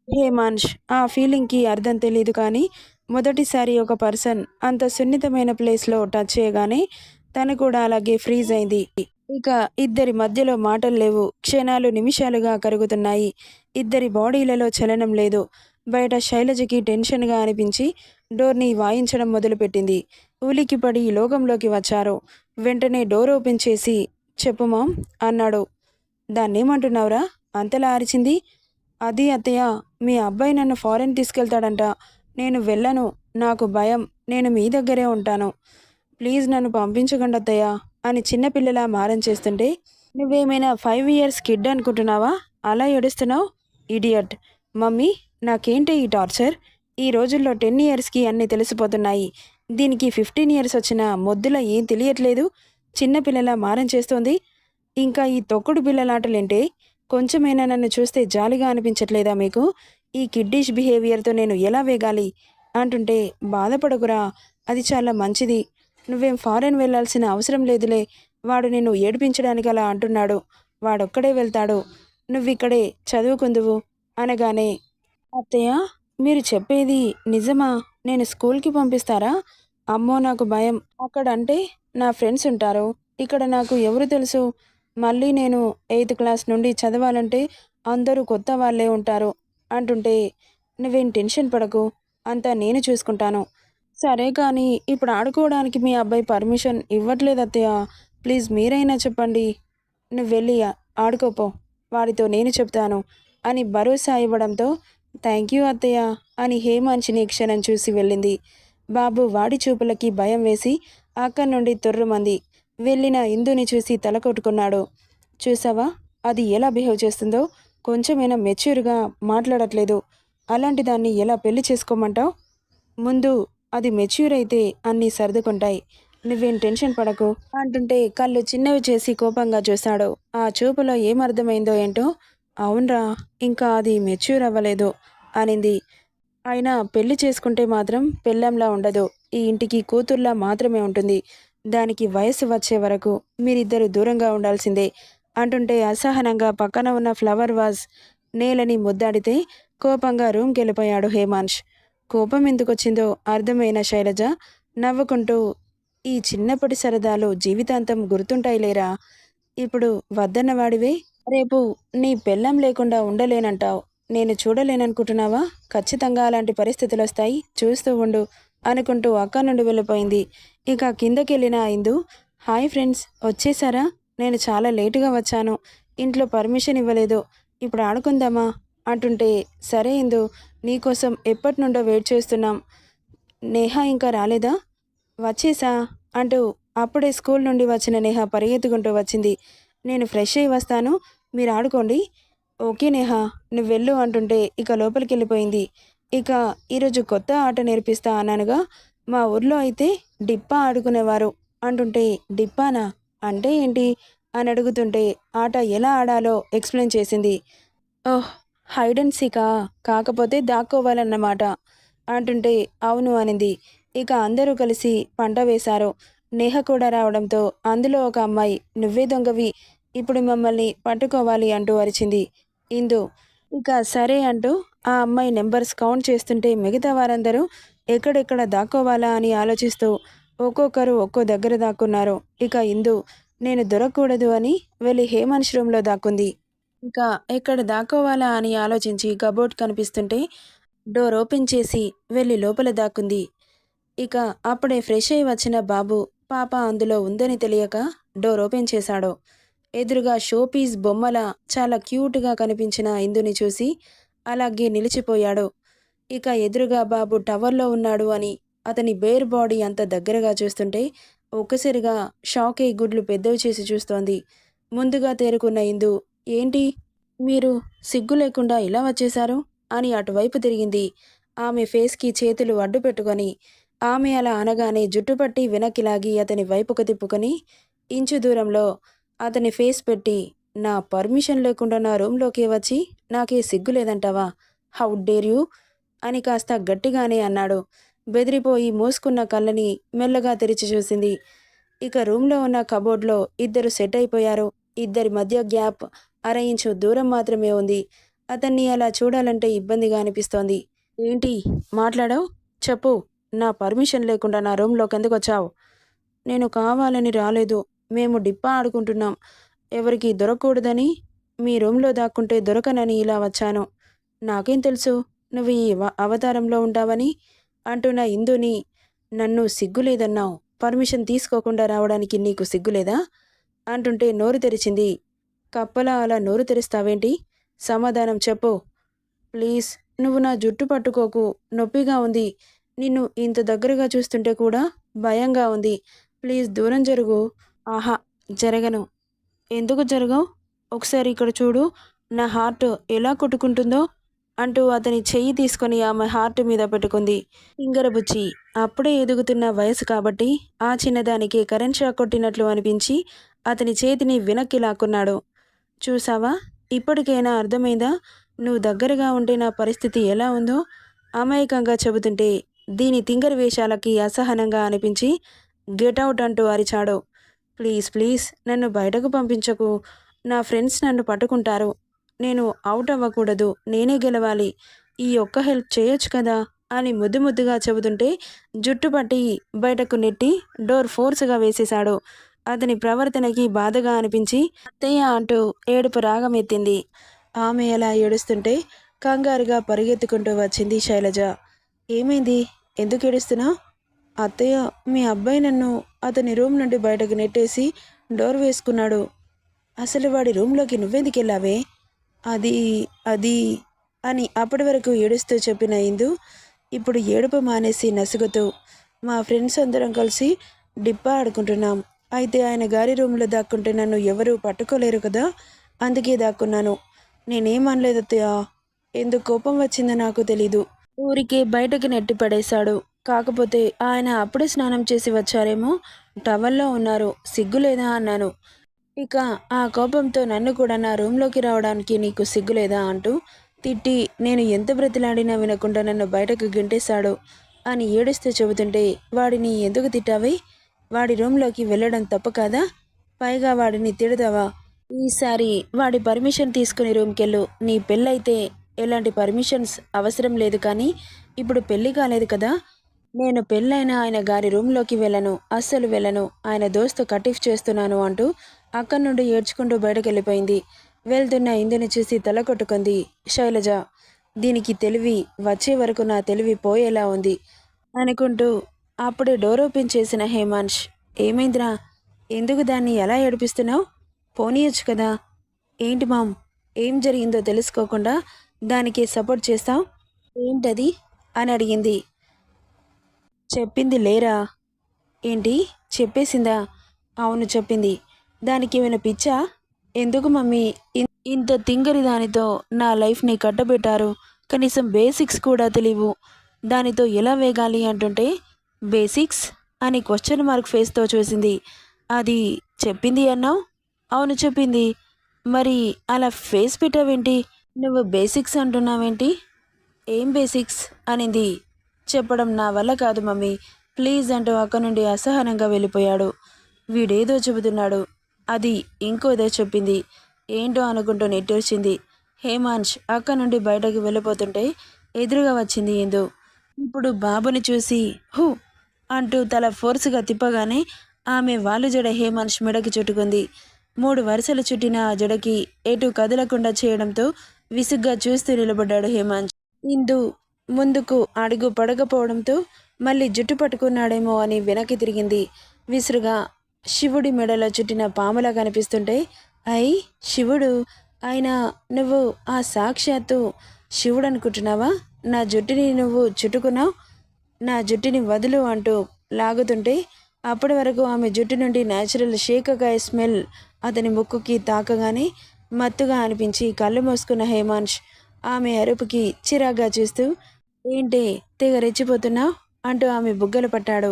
హేమాంష్ ఆ ఫీలింగ్‌కి అర్థం తెలీదు కానీ మొదటిసారి ఒక పర్సన్ అంత సున్నితమైన ప్లేస్‌లో టచ్ చేయగానే తను కూడా అలాగే ఫ్రీజ్ అయింది. ఇక ఇద్దరి మధ్యలో మాటలు లేవు. క్షణాలు నిమిషాలుగా కరుగుతున్నాయి. ఇద్దరి బాడీలలో చలనం లేదు. బయట శైలజకి టెన్షన్‌గా అనిపించి డోర్‌ని వాయించడం మొదలుపెట్టింది. ఉలిక్కిపడి లోకంలోకి వచ్చారు. వెంటనే డోర్ ఓపెన్ చేసి చెప్పు మామ్ అన్నాడు. దాన్నేమంటున్నావురా? అంతలా అరిచింది? అది అత్తయ్య, మీ అబ్బాయి నన్ను ఫారెన్ తీసుకెళ్తాడంట. నేను వెళ్ళను. నాకు భయం. నేను మీ దగ్గరే ఉంటాను. ప్లీజ్ నన్ను పంపించకండి అత్తయ్య అని చిన్నపిల్లలా మారం చేస్తుంటే, నువ్వేమైనా 5 ఇయర్స్ కిడ్ అనుకుంటున్నావా? అలా ఏడుస్తున్నావు? ఇడియట్. మమ్మీ, నాకేంటి ఈ టార్చర్? ఈ రోజుల్లో 10 ఇయర్స్‌కి అన్నీ తెలిసిపోతున్నాయి. దీనికి 15 ఇయర్స్ వచ్చినా మొద్దులా ఏం తెలియట్లేదు. చిన్నపిల్లలా మారం చేస్తోంది. ఇంకా ఈ తొక్కుడు పిల్లలాటలేంటి? కొంచెమైనా నన్ను చూస్తే జాలిగా అనిపించట్లేదా మీకు? ఈ కిడ్డిష్ బిహేవియర్‌తో నేను ఎలా వేగాలి? అంటుంటే, బాధపడకురా, అది చాలా మంచిది. నువ్వేం ఫారెన్ వెళ్ళాల్సిన అవసరం లేదులే. వాడు నిన్ను ఏడిపించడానికి అలా అంటున్నాడు. వాడొక్కడే వెళ్తాడు. నువ్విక్కడే చదువుకుందువు అనగానే, అత్తయ్య, మీరు చెప్పేది నిజమా? నేను స్కూల్‌కి పంపిస్తారా? అమ్మో! నాకు భయం. అక్కడంటే నా ఫ్రెండ్స్ ఉంటారు. ఇక్కడ నాకు ఎవరు తెలుసు? మళ్ళీ నేను 8థ్ క్లాస్ నుండి చదవాలంటే అందరూ కొత్త వాళ్ళే ఉంటారు అంటుంటే, నువ్వేం టెన్షన్ పడకు. అంతా నేను చూసుకుంటాను. సరే కానీ ఇప్పుడు ఆడుకోవడానికి మీ అబ్బాయి పర్మిషన్ ఇవ్వట్లేదు అత్తయ్య. ప్లీజ్ మీరైనా చెప్పండి. నువ్వెళ్ళి ఆడుకోపో. వాడితో నేను చెప్తాను అని భరోసా ఇవ్వడంతో థ్యాంక్ యూ అత్తయ్య అని హేమాంచిని క్షణం చూసి వెళ్ళింది. బాబు వాడి చూపులకి భయం వేసి అక్కడి నుండి తొర్రుమంది. వెళ్ళిన ఇందుని చూసి తల కొట్టుకున్నాడు. చూసావా, అది ఎలా బిహేవ్ చేస్తుందో? కొంచెమైనా మెచ్యూర్‌గా మాట్లాడట్లేదు. అలాంటి దాన్ని ఎలా పెళ్లి చేసుకోమంటావు? ముందు అది మెచ్యూర్ అయితే అన్నీ సర్దుకుంటాయి. నువ్వేం టెన్షన్ పడకు అంటుంటే కళ్ళు చిన్నవి చేసి కోపంగా చూశాడు. ఆ చూపులో ఏమర్థమైందో ఏంటో, అవునరా, ఇంకా అది మెచ్యూర్ అవ్వలేదు అనింది. అయినా పెళ్లి చేసుకుంటే మాత్రం పెళ్ళాంలా ఉండదు. ఈ ఇంటికి కూతుర్లా మాత్రమే ఉంటుంది. దానికి వయసు వచ్చే వరకు మీరిద్దరూ దూరంగా ఉండాల్సిందే అంటుంటే అసహనంగా పక్కన ఉన్న ఫ్లవర్ వాజ్ నేలని ముద్దాడితే కోపంగా రూమ్‌కెళ్ళిపోయాడు హేమాంష్. కోపం ఎందుకొచ్చిందో అర్థమైన శైలజ నవ్వుకుంటూ, ఈ చిన్నప్పటి సరదాలు జీవితాంతం గుర్తుంటాయిలేరా. ఇప్పుడు వద్దన్నవాడివే రేపు నీ పెళ్ళాం లేకుండా ఉండలేనంటావు. నేను చూడలేననుకుంటున్నావా? ఖచ్చితంగా అలాంటి పరిస్థితులొస్తాయి. చూస్తూ ఉండు అనుకుంటూ అక్కడి నుండి వెళ్ళిపోయింది. ఇక కిందకెళ్ళిన ఇందు, హాయ్ ఫ్రెండ్స్, వచ్చేసారా? నేను చాలా లేటుగా వచ్చాను. ఇంట్లో పర్మిషన్ ఇవ్వలేదు. ఇప్పుడు ఆడుకుందామా అంటుంటే, సరే ఇందు, నీకోసం ఎప్పటినుండో వెయిట్ చేస్తున్నాం. నేహ ఇంకా రాలేదా? వచ్చేసా అంటూ అప్పుడే స్కూల్ నుండి వచ్చిన నేహ పరిగెత్తుకుంటూ వచ్చింది. నేను ఫ్రెష్ అయ్యి వస్తాను. మీరు ఆడుకోండి. ఓకే నేహ, నువ్వెళ్ళు అంటుంటే ఇక లోపలికెళ్ళిపోయింది. ఇక ఈరోజు కొత్త ఆట నేర్పిస్తా అన్నానుగా, మా ఊర్లో అయితే డిప్పా ఆడుకునేవారు అంటుంటే, డిప్పానా? అంటే ఏంటి అని అడుగుతుంటే ఆట ఎలా ఆడాలో ఎక్స్ప్లెయిన్ చేసింది. ఓహ్! హైడ్ అండ్ సీకా? కాకపోతే దాక్కోవాలన్నమాట అంటుంటే అవును అనింది. ఇక అందరూ కలిసి పంట వేశారు. నేహ కూడా రావడంతో అందులో ఒక అమ్మాయి నువ్వే దొంగవి, ఇప్పుడు మమ్మల్ని పట్టుకోవాలి అంటూ అరిచింది ఇందు. ఇక సరే అంటూ ఆ అమ్మాయి నెంబర్స్ కౌంట్ చేస్తుంటే మిగతా వారందరూ ఎక్కడెక్కడ దాక్కోవాలా అని ఆలోచిస్తూ ఒక్కొక్కరు ఒక్కో దగ్గర దాక్కున్నారు. ఇక ఇందు నేను దొరకకూడదు అని వెళ్ళి హేమంత్ రూమ్లో దాక్కుంది. ఇంకా ఎక్కడ దాక్కోవాలా అని ఆలోచించి కబోర్డ్ కనిపిస్తుంటే డోర్ ఓపెన్ చేసి వెళ్ళి లోపల దాక్కుంది. ఇక అప్పుడే ఫ్రెష్ అయి వచ్చిన బాబు పాప అందులో ఉందని తెలియక డోర్ ఓపెన్ చేశాడు. ఎదురుగా షోపీస్ బొమ్మల చాలా క్యూట్గా కనిపించిన ఇందుని చూసి అలాగే నిలిచిపోయాడు. ఇక ఎదురుగా బాబు టవర్లో ఉన్నాడు అని అతని బేర్ బాడీ అంత దగ్గరగా చూస్తుంటే ఒక్కసారిగా షాక్ అయి గుడ్లు పెద్దవి చేసి చూస్తోంది. ముందుగా తేరుకున్న ఇందు ఏంటి మీరు సిగ్గు లేకుండా ఇలా వచ్చేశారు అని అటువైపు తిరిగింది. ఆమె ఫేస్కి చేతులు అడ్డు పెట్టుకొని ఆమె అలా అనగానే జుట్టుపట్టి వెనక్కి లాగి అతని వైపుకు తిప్పుకొని ఇంచు దూరంలో అతని ఫేస్ పెట్టి నా పర్మిషన్ లేకుండా నా రూమ్లోకి వచ్చి నాకే సిగ్గు లేదంటావా, హౌ డేర్ యూ అని కాస్త గట్టిగానే అన్నాడు. బెదిరిపోయి మూసుకున్న కళ్ళని మెల్లగా తెరిచి చూసింది. ఇక రూమ్లో ఉన్న కబోర్డ్లో ఇద్దరు సెట్ అయిపోయారు. ఇద్దరి మధ్య గ్యాప్ అర ఇంచు దూరం మాత్రమే ఉంది. అతన్ని అలా చూడాలంటే ఇబ్బందిగా అనిపిస్తోంది. ఏంటి మాట్లాడావు, చెప్పు, నా పర్మిషన్ లేకుండా నా రూమ్లోకి ఎందుకు వచ్చావు? నేను కావాలని రాలేదు, మేము డిప్పా ఆడుకుంటున్నాం, ఎవరికి దొరకకూడదని మీ రూమ్లో దాక్కుంటే దొరకనని ఇలా వచ్చాను. నాకేం తెలుసు నువ్వు ఈ అవతారంలో ఉంటావని అంటున్న ఇందుని నన్ను సిగ్గులేదన్నావు, పర్మిషన్ తీసుకోకుండా రావడానికి నీకు సిగ్గులేదా అంటుంటే నోరు తెరిచింది. కప్పలా అలా నోరు తెరుస్తావేంటి? సమాధానం చెప్పు ప్లీజ్. నువ్వు నా జుట్టు పట్టుకోకు, నొప్పిగా ఉంది. నిన్ను ఇంత దగ్గరగా చూస్తుంటే కూడా భయంగా ఉంది. ప్లీజ్ దూరం జరుగు. ఆహా, జరగను. ఎందుకు జరగవు? ఒకసారి ఇక్కడ చూడు, నా హార్ట్ ఎలా కొట్టుకుంటుందో అంటూ అతని చెయ్యి తీసుకొని ఆమె హార్ట్ మీద పెట్టుకుంది. ఇంగరబుచ్చి అప్పుడే ఎదుగుతున్న వయసు కాబట్టి ఆ చిన్నదానికి కరెంట్ షాక్ కొట్టినట్లు అనిపించి అతని చేతిని వెనక్కి లాక్కున్నాడు. చూసావా, ఇప్పటికైనా అర్థమైందా నువ్వు దగ్గరగా ఉంటే నా పరిస్థితి ఎలా ఉందో? అమాయకంగా చెబుతుంటే దీని తింగరి వేషాలకి అసహనంగా అనిపించి గెటౌట్ అంటూ అరిచాడు. ప్లీజ్ ప్లీజ్ నన్ను బయటకు పంపించకు, నా ఫ్రెండ్స్ నన్ను పట్టుకుంటారు, నేను అవుట్ అవ్వకూడదు, నేనే గెలవాలి, ఈ ఒక్క హెల్ప్ చేయొచ్చు కదా అని ముద్దు ముద్దుగా చెబుతుంటే జుట్టు పట్టి బయటకు నెట్టి డోర్ ఫోర్స్గా వేసేశాడు. అతని ప్రవర్తనకి బాధగా అనిపించి అత్తయ్య అంటూ ఏడుపు రాగం ఎత్తింది. ఆమె అలా ఏడుస్తుంటే కంగారుగా పరిగెత్తుకుంటూ వచ్చింది శైలజ. ఏమైంది, ఎందుకు ఏడుస్తున్నావు? అత్తయ్య, మీ అబ్బాయి నన్ను అతని రూమ్ నుండి బయటకు నెట్టేసి డోర్ వేసుకున్నాడు. అసలు వాడి రూమ్లోకి నువ్వెందుకు వెళ్ళావే? అది అది అని అప్పటి వరకు ఏడుస్తూ చెప్పిన ఇందు ఇప్పుడు ఏడుపు మానేసి నసుగుతూ మా ఫ్రెండ్స్ అందరం కలిసి డిప్పా ఆడుకుంటున్నాం, అయితే ఆయన గారి రూమ్లో దాక్కుంటే నన్ను ఎవరూ పట్టుకోలేరు కదా, అందుకే దాక్కున్నాను. నేనేమనలేదు అత్తయ్య, ఎందుకు కోపం వచ్చిందో నాకు తెలీదు, ఊరికే బయటకు నెట్టి పడేశాడు. కాకపోతే ఆయన అప్పుడే స్నానం చేసి వచ్చారేమో, టవల్లో ఉన్నారు, సిగ్గులేదా అన్నాను. ఇక ఆ కోపంతో నన్ను కూడా నా రూమ్లోకి రావడానికి నీకు సిగ్గులేదా అంటూ తిట్టి నేను ఎంత బ్రతిలాడినా వినకుండా నన్ను బయటకు గెంటేశాడు అని ఏడుస్తూ చెబుతుంటే వాడిని ఎందుకు తిట్టావే? వాడి రూమ్లోకి వెళ్ళడం తప్పు కాదా? పైగా వాడిని తిడతావా? ఈసారి వాడి పర్మిషన్ తీసుకుని రూమ్కెళ్ళు. నీ పెళ్ళైతే ఎలాంటి పర్మిషన్స్ అవసరం లేదు, కానీ ఇప్పుడు పెళ్ళి కాలేదు కదా. నేను పెళ్ళైన ఆయన గారి రూమ్లోకి వెళ్ళను, అస్సలు వెళ్ళను, ఆయన దోస్తు కటిఫ్ చేస్తున్నాను అంటూ అక్కడి నుండి ఏడ్చుకుంటూ బయటకెళ్ళిపోయింది. వెళ్తున్న ఇందుని చూసి తల కొట్టుకుంది శైలజ. దీనికి తెలివి వచ్చే వరకు నా తెలివి పోయేలా ఉంది అనుకుంటూ అప్పుడే డోర్ ఓపెన్ చేసిన హేమాంష్, ఏమైందిరా, ఎందుకు దాన్ని ఎలా ఏడిపిస్తున్నావు? పోనీయచ్చు కదా. ఏంటి మామ్, ఏం జరిగిందో తెలుసుకోకుండా దానికి సపోర్ట్ చేస్తావు ఏంటది అని అడిగింది. చెప్పింది లేరా? ఏంటి చెప్పేసిందా? అవును చెప్పింది. దానికి ఏమైనా పిచ్చా? ఎందుకు మమ్మీ ఇంత తింగరి దానితో నా లైఫ్ని కట్టబెట్టారు? కనీసం బేసిక్స్ కూడా తెలియవు, దానితో ఎలా వేగాలి అంటుంటే బేసిక్స్ అని క్వశ్చన్ మార్క్ ఫేస్తో చూసింది. అది చెప్పింది అన్నావు? అవును చెప్పింది. మరి అలా ఫేస్ పెట్టావేంటి? నువ్వు బేసిక్స్ అంటున్నావేంటి? ఏం బేసిక్స్ అనింది. చెప్పడం నా వల్ల కాదు మమ్మీ, ప్లీజ్ అంటూ అక్కడి నుండి అసహనంగా వెళ్ళిపోయాడు. వీడేదో చెబుతున్నాడు, అది ఇంకోదో చెప్పింది. ఏంటో అనుకుంటూ నిట్టూర్చింది. హేమాంష్ అక్కడి నుండి బయటకు వెళ్ళిపోతుంటే ఎదురుగా వచ్చింది ఇందు. ఇప్పుడు బాబుని చూసి హూ అంటూ తల ఫోర్సుగా తిప్పగానే ఆమె వాళ్ళు జడ హేమాంష్ మెడకి చుట్టుకుంది. 3 వరుసలు చుట్టిన ఆ జడకి ఎటు కదలకుండా చేయడంతో విసుగ్గా చూస్తూ నిలబడ్డాడు హేమాంష్. ఇందు ముందుకు అడుగు పడకపోవడంతో మళ్ళీ జుట్టు పట్టుకున్నాడేమో అని వెనక్కి తిరిగింది. విసురుగా శివుడి మెడలో చుట్టిన పాములా కనిపిస్తుంటే, అయ్ శివుడు, అయినా నువ్వు ఆ సాక్షాత్తు శివుడు అనుకుంటున్నావా? నా జుట్టుని నువ్వు చుట్టుకున్నావు, నా జుట్టుని వదులు అంటూ లాగుతుంటే అప్పటి వరకు ఆమె జుట్టు నుండి న్యాచురల్ షేకకాయ స్మెల్ అతని ముక్కుకి తాకగానే మత్తుగా అనిపించి కళ్ళు మూసుకున్న హేమాంష్ ఆమె అరుపుకి చిరాగ్గా చూస్తూ, ఏంటి తెగ రెచ్చిపోతున్నావు అంటూ ఆమె బుగ్గలు పట్టాడు.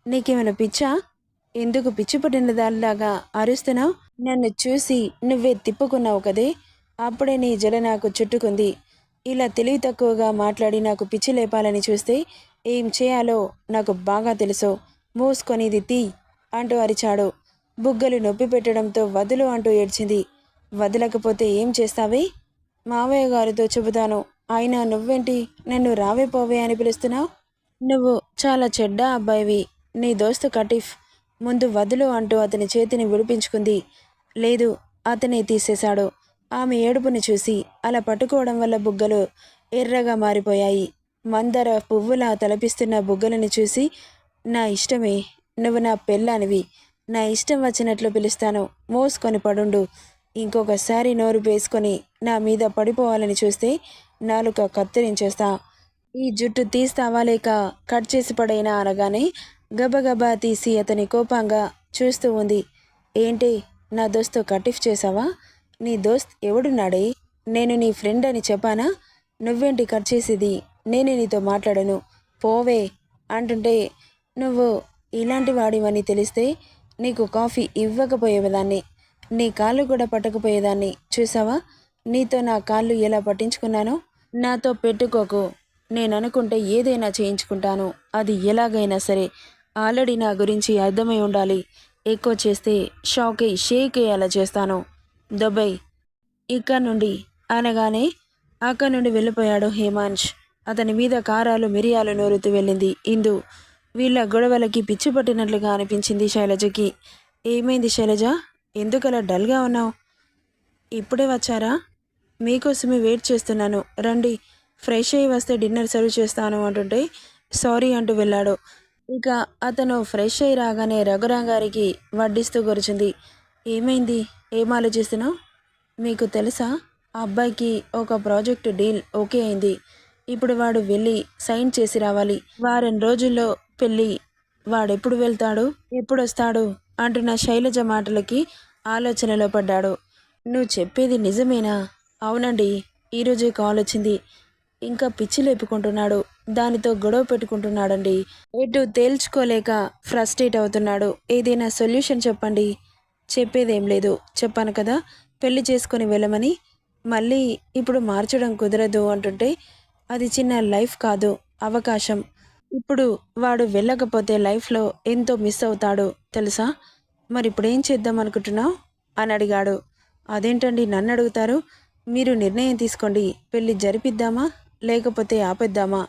నీకేమైనా పిచ్చా? ఎందుకు పిచ్చి పట్టిన దానిలాగా అరుస్తున్నావు? నన్ను చూసి నువ్వే తిప్పుకున్నావు కదే, అప్పుడే నీ జల నాకు చుట్టుకుంది. ఇలా తెలివి తక్కువగా మాట్లాడి నాకు పిచ్చి లేపాలని చూస్తే ఏం చేయాలో నాకు బాగా తెలుసు. మూసుకొని ఇది తీ అంటూ అరిచాడు. బుగ్గలు నొప్పి పెట్టడంతో వదులు అంటూ ఏడ్చింది. వదలకపోతే ఏం చేస్తావే? మావయ్య గారితో చెబుతాను. అయినా నువ్వేంటి నన్ను రావే పోవే అని పిలుస్తున్నావు? నువ్వు చాలా చెడ్డ అబ్బాయివి. నీ దోస్తు కటీఫ్ ముందు వదులు అంటూ అతని చేతిని విడిపించుకుంది. లేదు, అతనే తీసేశాడు. ఆమె ఏడుపుని చూసి అలా పట్టుకోవడం వల్ల బుగ్గలు ఎర్రగా మారిపోయాయి. మందర పువ్వులా తలపిస్తున్న బుగ్గలని చూసి, నా ఇష్టమే, నువ్వు నా పెళ్ళానివి, నా ఇష్టం వచ్చినట్లు పిలుస్తాను, మోసుకొని పడుండు. ఇంకొకసారి నోరు వేసుకొని నా మీద పడిపోవాలని చూస్తే నాలుక కత్తిరించేస్తా. ఈ జుట్టు తీస్తావా లేక కట్ చేసి పడైనా అనగానే గబగబా తీసి అతని కోపంగా చూస్తూ ఉంది. ఏంటి, నా దోస్తు కటిఫ్ చేసావా? నీ దోస్త్ ఎవడున్నాడే? నేను నీ ఫ్రెండ్ అని చెప్పానా? నువ్వేంటి కట్ చేసేది? నేనే నీతో మాట్లాడను, పోవే అంటుంటే, నువ్వు ఇలాంటి వాడివని తెలిస్తే నీకు కాఫీ ఇవ్వకపోయేదాన్ని, నీ కాళ్ళు కూడా పట్టకపోయేదాన్ని. చూసావా నీతో నా కాళ్ళు ఎలా పట్టించుకున్నానో? నాతో పెట్టుకోకు. నేను అనుకుంటే ఏదైనా చేయించుకుంటాను, అది ఎలాగైనా సరే. ఆల్రెడీ నా గురించి అర్థమై ఉండాలి. ఎక్కువ చేస్తే షాక్ అయి షేక్ అయ్యేలా చేస్తాను. దుబాయ్ ఇక్కడ నుండి అనగానే అక్కడి నుండి వెళ్ళిపోయాడు హేమాంష్. అతని మీద కారాలు మిరియాలు నూరుతూ వెళ్ళింది ఇందు. వీళ్ళ గొడవలకి పిచ్చి పట్టినట్లుగా అనిపించింది శైలజకి. ఏమైంది శైలజ, ఎందుకలా డల్గా ఉన్నావు? ఇప్పుడే వచ్చారా? మీకోసమే వెయిట్ చేస్తున్నాను, రండి, ఫ్రెష్ అయ్యి వస్తే డిన్నర్ సర్వ్ చేస్తాను అంటుంటే సారీ అంటూ వెళ్ళాడు. ఇక అతను ఫ్రెష్ అయ్యి రాగానే రఘురాంగారికి వడ్డిస్తూ కూర్చుంది. ఏమైంది, ఏం ఆలోచిస్తున్నావు? మీకు తెలుసా, ఆ అబ్బాయికి ఒక ప్రాజెక్టు డీల్ ఓకే అయింది. ఇప్పుడు వాడు వెళ్ళి సైన్ చేసి రావాలి. వారం రోజుల్లో పెళ్ళి. వాడెప్పుడు వెళ్తాడు, ఎప్పుడు వస్తాడు అంటున్న శైలజ మాటలకి ఆలోచనలో పడ్డాడు. నువ్వు చెప్పేది నిజమేనా? అవునండి, ఈరోజే కాల్ వచ్చింది. ఇంకా పిచ్చి లేపుకుంటున్నాడు, దానితో గొడవ పెట్టుకుంటున్నాడండి. ఎటు తేల్చుకోలేక ఫ్రస్ట్రేట్ అవుతున్నాడు. ఏదైనా సొల్యూషన్ చెప్పండి. చెప్పేదేం లేదు, చెప్పాను కదా పెళ్లి చేసుకొని వెళ్ళమని. మళ్ళీ ఇప్పుడు మార్చడం కుదరదు అంటుంటే, అది చిన్న లైఫ్ కాదు, అవకాశం. ఇప్పుడు వాడు వెళ్ళకపోతే లైఫ్లో ఎంతో మిస్ అవుతాడు తెలుసా? మరి ఇప్పుడేం చేద్దాం అనుకుంటున్నావు అని అడిగాడు. అదేంటండి నన్ను అడుగుతారు? మీరు నిర్ణయం తీసుకోండి. పెళ్ళి జరిపిద్దామా లేకపోతే ఆపేద్దామా?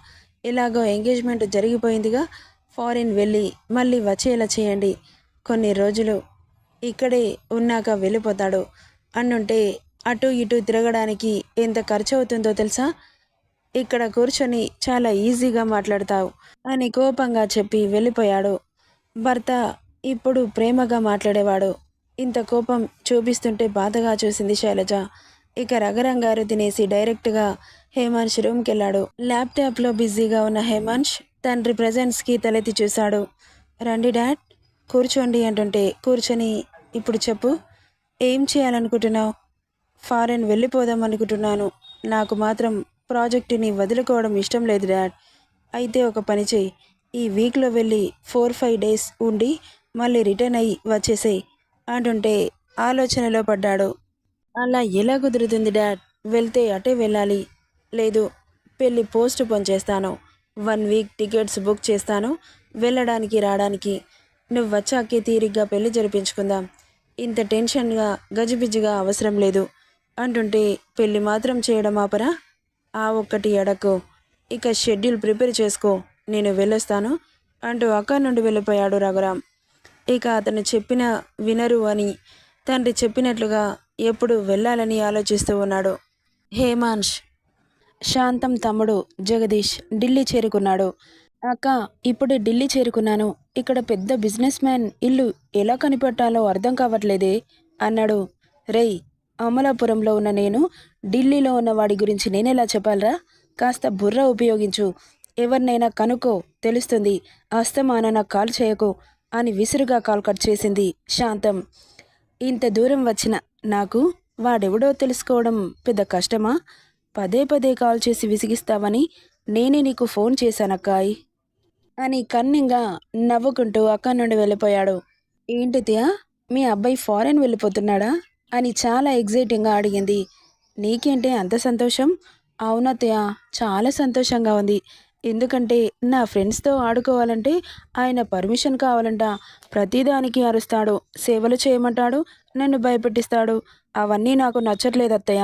ఎలాగో ఎంగేజ్మెంట్ జరిగిపోయిందిగా, ఫారిన్ వెళ్ళి మళ్ళీ వచ్చేలా చేయండి. కొన్ని రోజులు ఇక్కడే ఉన్నాక వెళ్ళిపోతాడు అన్నుంటే అటు ఇటు తిరగడానికి ఎంత ఖర్చు అవుతుందో తెలుసా? ఇక్కడ కూర్చొని చాలా ఈజీగా మాట్లాడతావు అని కోపంగా చెప్పి వెళ్ళిపోయాడు. భర్త ఇప్పుడు ప్రేమగా మాట్లాడేవాడు. ఇంత కోపం చూపిస్తుంటే బాధగా చూసింది శైలజ. ఇక రఘురాంగారు తినేసి డైరెక్ట్గా హేమాంష్ రూమ్కి వెళ్ళాడు. ల్యాప్టాప్లో బిజీగా ఉన్న హేమాంష్ తండ్రి ప్రజెంట్స్కి తలెత్తి చూశాడు. రండి డాడ్, కూర్చోండి అంటుంటే కూర్చొని, ఇప్పుడు చెప్పు, ఏం చేయాలనుకుంటున్నావు? ఫారెన్ వెళ్ళిపోదాం అనుకుంటున్నాను. నాకు మాత్రం ప్రాజెక్టుని వదులుకోవడం ఇష్టం లేదు డాడ్. అయితే ఒక పని చేయి, ఈ వీక్లో వెళ్ళి 4-5 డేస్ ఉండి మళ్ళీ రిటర్న్ అయ్యి వచ్చేసేయి అంటుంటే ఆలోచనలో పడ్డాడు. అలా ఎలా కుదురుతుంది డాడ్? వెళ్తే అటే వెళ్ళాలి. లేదు, పెళ్ళి పోస్ట్ పోన్ చేస్తాను. 1 వీక్ టికెట్స్ బుక్ చేస్తాను వెళ్ళడానికి రావడానికి. నువ్వు వచ్చాకే తీరిగ్గా పెళ్లి జరిపించుకుందాం. ఇంత టెన్షన్గా గజిబిజిగా అవసరం లేదు అంటుంటే పెళ్ళి మాత్రం చేయడం ఆపరా? ఆ ఒక్కటి అడక్కు. ఇక షెడ్యూల్ ప్రిపేర్ చేసుకో, నేను వెళ్ళొస్తాను అంటూ అక్కడి నుండి వెళ్ళిపోయాడు రఘురాం. ఇక అతను చెప్పిన వినరు అని తండ్రి చెప్పినట్లుగా ఎప్పుడు వెళ్ళాలని ఆలోచిస్తూ ఉన్నాడు. హేమాంష్, శాంతం తమ్ముడు జగదీష్ ఢిల్లీ చేరుకున్నాడు. అక్క, ఇప్పుడే ఢిల్లీ చేరుకున్నాను. ఇక్కడ పెద్ద బిజినెస్ మ్యాన్ ఇల్లు ఎలా కనిపెట్టాలో అర్థం కావట్లేదే అన్నాడు. రేయ్, అమలాపురంలో ఉన్న నేను ఢిల్లీలో ఉన్న వాడి గురించి నేనెలా చెప్పాలరా? కాస్త బుర్ర ఉపయోగించు. ఎవరినైనా కనుక్కో, తెలుస్తుంది. అస్తమాన నాకు కాల్ చేయకు అని విసురుగా కాల్ కట్ చేసింది శాంతం. ఇంత దూరం వచ్చిన నాకు వాడెవడో తెలుసుకోవడం పెద్ద కష్టమా? పదే పదే కాల్ చేసి విసిగిస్తావని నేనే నీకు ఫోన్ చేశానక్కాయ్ అని కన్నింగా నవ్వుకుంటూ అక్కడి నుండి వెళ్ళిపోయాడు. ఏంటి త్యా, మీ అబ్బాయి ఫారెన్ వెళ్ళిపోతున్నాడా అని చాలా ఎగ్జైటింగ్గా అడిగింది. నీకేంటి అంత సంతోషం? అవునత్తయ్య, చాలా సంతోషంగా ఉంది. ఎందుకంటే నా ఫ్రెండ్స్తో ఆడుకోవాలంటే ఆయన పర్మిషన్ కావాలంట. ప్రతిదానికి అరుస్తాడు, సేవలు చేయమంటాడు, నన్ను భయపెట్టిస్తాడు. అవన్నీ నాకు నచ్చట్లేదు అత్తయ్య.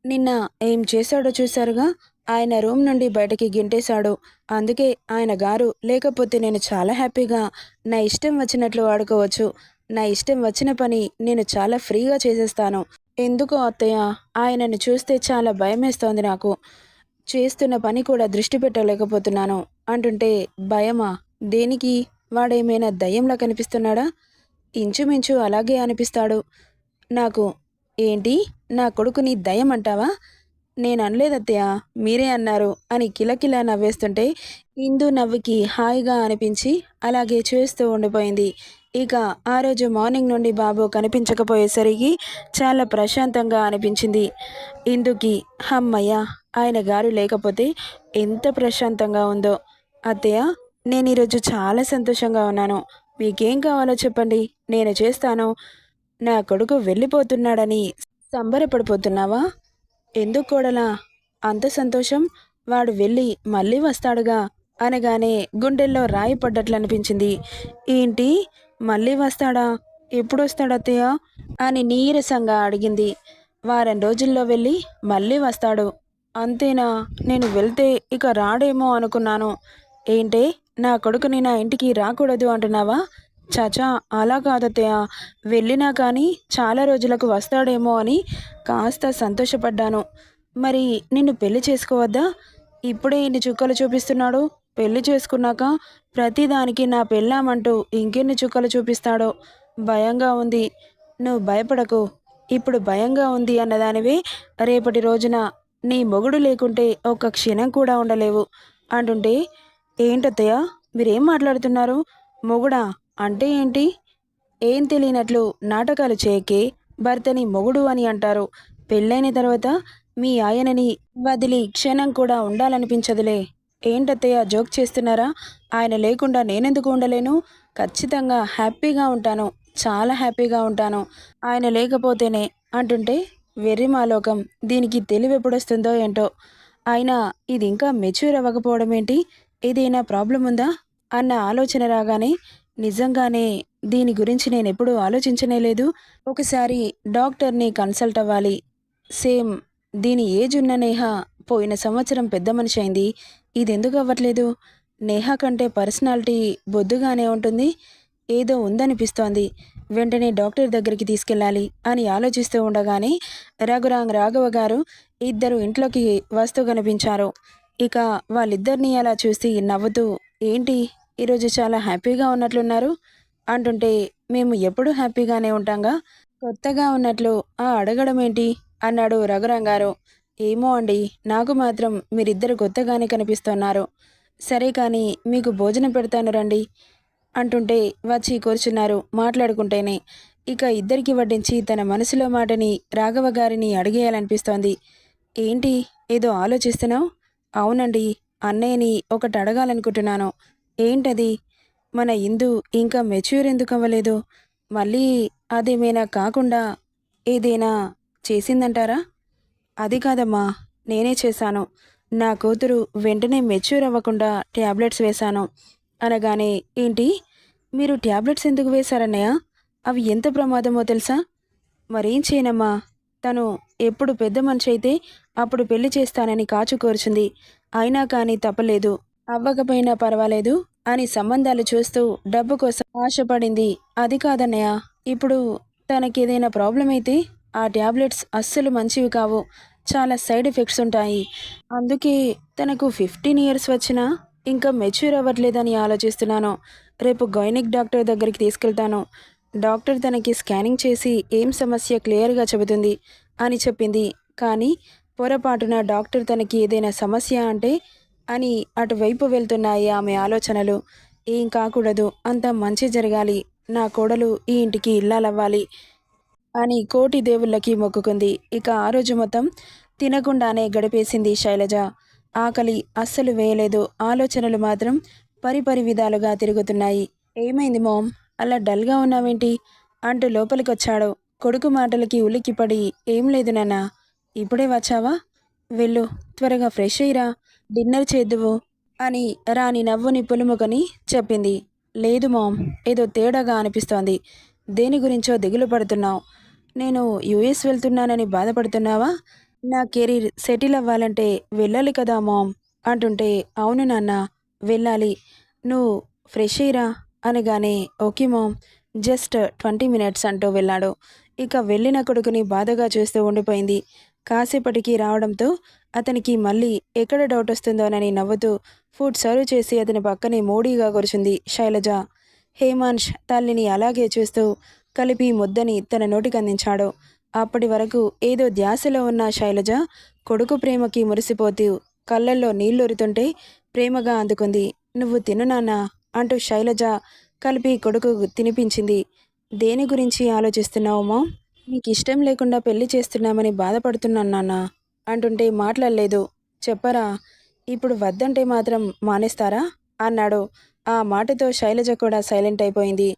నిన్న ఏం చేశాడో చూశారుగా? ఆయన రూమ్ నుండి బయటకి గెంటేశాడు. అందుకే ఆయన గారు లేకపోతే నేను చాలా హ్యాపీగా నా ఇష్టం వచ్చినట్లు ఆడుకోవచ్చు. నా ఇష్టం వచ్చిన పని నేను చాలా ఫ్రీగా చేసేస్తాను. ఎందుకో అత్తయ్య, ఆయనను చూస్తే చాలా భయమేస్తోంది నాకు. చేస్తున్న పని కూడా దృష్టి పెట్టలేకపోతున్నాను అంటుంటే, భయమా? దేనికి? వాడేమైనా దయ్యంలా కనిపిస్తున్నాడా? ఇంచుమించు అలాగే అనిపిస్తాడు నాకు. ఏంటి, నా కొడుకుని దయ్యం అంటావా? నేను అనలేదత్తయ్య, మీరే అన్నారు అని కిలకిలా నవ్వేస్తుంటే ఇందు నవ్వుకి హాయిగా అనిపించి అలాగే చూస్తూ ఉండిపోయింది. ఇక ఆ రోజు మార్నింగ్ నుండి బాబు కనిపించకపోయేసరికి చాలా ప్రశాంతంగా అనిపించింది ఇందుకి. హమ్మయ్య, ఆయన గారు లేకపోతే ఎంత ప్రశాంతంగా ఉందో. అత్తయ్య, నేను ఈరోజు చాలా సంతోషంగా ఉన్నాను. మీకేం కావాలో చెప్పండి, నేను చేస్తాను. నా కొడుకు వెళ్ళిపోతున్నాడని సంబరపడిపోతున్నావా? ఎందుకు కోడలా అంత సంతోషం? వాడు వెళ్ళి మళ్ళీ వస్తాడుగా అనగానే గుండెల్లో రాయి పడ్డట్లు అనిపించింది. ఏంటి, మళ్ళీ వస్తాడా? ఎప్పుడొస్తాడత్తయ్య అని నీరసంగా అడిగింది. వారం రోజుల్లో వెళ్ళి మళ్ళీ వస్తాడు. అంతేనా? నేను వెళ్తే ఇక రాడేమో అనుకున్నాను. ఏంటే, నా కొడుకుని నా ఇంటికి రాకూడదు అంటున్నావా? చాచా, అలా కాదత్తయ్య. వెళ్ళినా కానీ చాలా రోజులకు వస్తాడేమో అని కాస్త సంతోషపడ్డాను. మరి నిన్ను పెళ్లి చేసుకోవద్దా? ఇప్పుడే ఇన్ని చుక్కలు చూపిస్తున్నాడు. పెళ్లి చేసుకున్నాక ప్రతిదానికి నా పెళ్ళామంటూ ఇంకెన్ని చుక్కలు చూపిస్తాడో భయంగా ఉంది. నువ్వు భయపడకు. ఇప్పుడు భయంగా ఉంది అన్నదానివే రేపటి రోజున నీ మొగుడు లేకుంటే ఒక్క క్షణం కూడా ఉండలేవు అంటుంటే, ఏంటత్తయ్య మీరేం మాట్లాడుతున్నారు? మొగుడా అంటే ఏంటి? ఏం తెలియనట్లు నాటకాలు చేయకే. భర్తని మొగుడు అని అంటారు. పెళ్ళైన తర్వాత మీ ఆయనని వదిలి క్షణం కూడా ఉండాలనిపించదులే. ఏంటత్తయ్య జోక్ చేస్తున్నారా? ఆయన లేకుండా నేనెందుకు ఉండలేను? ఖచ్చితంగా హ్యాపీగా ఉంటాను. చాలా హ్యాపీగా ఉంటాను ఆయన లేకపోతేనే అంటుంటే, వెర్రి మాలోకం, దీనికి తెలివి ఎప్పుడొస్తుందో ఏంటో. అయినా ఇది ఇంకా మెచ్యూర్ అవ్వకపోవడం ఏంటి? ఏదైనా ప్రాబ్లం ఉందా అన్న ఆలోచన రాగానే, నిజంగానే దీని గురించి నేనెప్పుడూ ఆలోచించనే లేదు. ఒకసారి డాక్టర్ని కన్సల్ట్ అవ్వాలి. సేమ్ దీని ఏజ్ ఉన్న నేహ పోయిన సంవత్సరం పెద్ద మనిషి అయింది. ఇదెందుకు అవ్వట్లేదు? నేహ కంటే పర్సనాలిటీ బొద్దుగానే ఉంటుంది. ఏదో ఉందనిపిస్తోంది. వెంటనే డాక్టర్ దగ్గరికి తీసుకెళ్ళాలి అని ఆలోచిస్తూ ఉండగానే రాఘవ గారు ఇద్దరు ఇంట్లోకి వస్తూ కనిపించారు. ఇక వాళ్ళిద్దరినీ అలా చూసి నవ్వుతూ, ఏంటి ఈరోజు చాలా హ్యాపీగా ఉన్నట్లున్నారు అంటుంటే, మేము ఎప్పుడూ హ్యాపీగానే ఉంటాంగా, కొత్తగా ఉన్నట్లు అడగడం ఏంటి అన్నాడు రఘురాంగారు. ఏమో అండి, నాకు మాత్రం మీరిద్దరు కొత్తగానే కనిపిస్తున్నారు. సరే కానీ మీకు భోజనం పెడతాను రండి అంటుంటే వచ్చి కూర్చున్నారు మాట్లాడుకుంటేనే. ఇక ఇద్దరికి వడ్డించి తన మనసులో మాటని రాఘవ గారిని అడిగేయాలనిపిస్తోంది. ఏంటి, ఏదో ఆలోచిస్తున్నావు? అవునండి, అన్నయ్యని ఒకటి అడగాలనుకుంటున్నాను. ఏంటది? మన ఇందు ఇంకా మెచ్యూర్ ఎందుకు అవ్వలేదు? మళ్ళీ అదేమైనా కాకుండా ఏదైనా చేసిందంటారా? అది కాదమ్మా, నేనే చేశాను. నా కూతురు వెంటనే మెచ్యూర్ అవ్వకుండా ట్యాబ్లెట్స్ వేశాను అనగానే, ఏంటి, మీరు ట్యాబ్లెట్స్ ఎందుకు వేశారన్నయ్య? అవి ఎంత ప్రమాదమో తెలుసా? మరేం చేయనమ్మా, తను ఎప్పుడు పెద్ద మనిషి అయితే అప్పుడు పెళ్లి చేస్తానని కాచు కోర్చుంది. అయినా కానీ తప్పలేదు. అవ్వకపోయినా పర్వాలేదు అని సంబంధాలు చూస్తూ డబ్బు కోసం ఆశపడింది. అది కాదన్నయ్య, ఇప్పుడు తనకేదైనా ప్రాబ్లం అయితే ఆ ట్యాబ్లెట్స్ అస్సలు మంచివి కావు. చాలా సైడ్ ఎఫెక్ట్స్ ఉంటాయి. అందుకే తనకు 15 ఇయర్స్ వచ్చినా ఇంకా మెచ్యూర్ అవ్వట్లేదని ఆలోచిస్తున్నాను. రేపు గైనిక్ డాక్టర్ దగ్గరికి తీసుకెళ్తాను. డాక్టర్ తనకి స్కానింగ్ చేసి ఏం సమస్య క్లియర్గా చెబుతుంది అని చెప్పింది. కానీ పొరపాటున డాక్టర్ తనకి ఏదైనా సమస్య అంటే అని అటువైపు వెళ్తున్నాయి ఆమె ఆలోచనలు. ఏం కాకూడదు, అంతా మంచి జరగాలి, నా కోడలు ఈ ఇంటికి ఇల్లాలవ్వాలి అని కోటి దేవుళ్ళకి మొక్కుకుంది. ఇక ఆ రోజు మొత్తం తినకుండానే గడిపేసింది శైలజ. ఆకలి అస్సలు వేయలేదు. ఆలోచనలు మాత్రం పరిపరి విధాలుగా తిరుగుతున్నాయి. ఏమైంది మామ్, అలా డల్గా ఉన్నావేంటి అంటూ లోపలికొచ్చాడు. కొడుకు మాటలకి ఉలిక్కిపడి, ఏం లేదు నాన్న, ఇప్పుడే వచ్చావా, వెళ్ళు, త్వరగా ఫ్రెష్ అయ్యిరా, డిన్నర్ చేద్దువు అని రాణి నవ్వుని పులుముకొని చెప్పింది. లేదు మామ్, ఏదో తేడాగా అనిపిస్తోంది. దేని గురించో దిగులు పడుతున్నావు. నేను యుఎస్ వెళ్తున్నానని బాధపడుతున్నావా? నా కెరీర్ సెటిల్ అవ్వాలంటే వెళ్ళాలి కదా మామ్ అంటుంటే, అవును నాన్న, వెళ్ళాలి, నువ్వు ఫ్రెష్ అయ్యిరా అనగానే, ఓకే మామ్, జస్ట్ 20 మినిట్స్ అంటూ వెళ్ళాడు. ఇక వెళ్ళిన కొడుకుని బాధగా చూస్తూ ఉండిపోయింది. కాసేపటికి రావడంతో అతనికి మళ్ళీ ఎక్కడ డౌట్ వస్తుందోనని నవ్వుతూ ఫుడ్ సర్వ్ చేసి అతని పక్కనే మూడీగా కూర్చుంది శైలజ. హేమాంష్ తల్లిని అలాగే చూస్తూ కలిపి ముద్దని తన నోటికి అందించాడు. అప్పటి వరకు ఏదో ధ్యాసలో ఉన్న శైలజ కొడుకు ప్రేమకి మురిసిపోతూ కళ్ళల్లో నీళ్లొరుతుంటే ప్రేమగా అందుకుంది. నువ్వు తిను నాన్నా అంటూ శైలజ కలిపి కొడుకు తినిపించింది. దేని గురించి ఆలోచిస్తున్నావు మామ్? నీకు ఇష్టం లేకుండా పెళ్లి చేస్తున్నామని బాధపడుతున్నాను నాన్న అంటుంటే మాట్లాడలేదు. చెప్పరా, ఇప్పుడు వద్దంటే మాత్రం మానేస్తారా అన్నాడు. ఆ మాటతో శైలజ కూడా సైలెంట్ అయిపోయింది.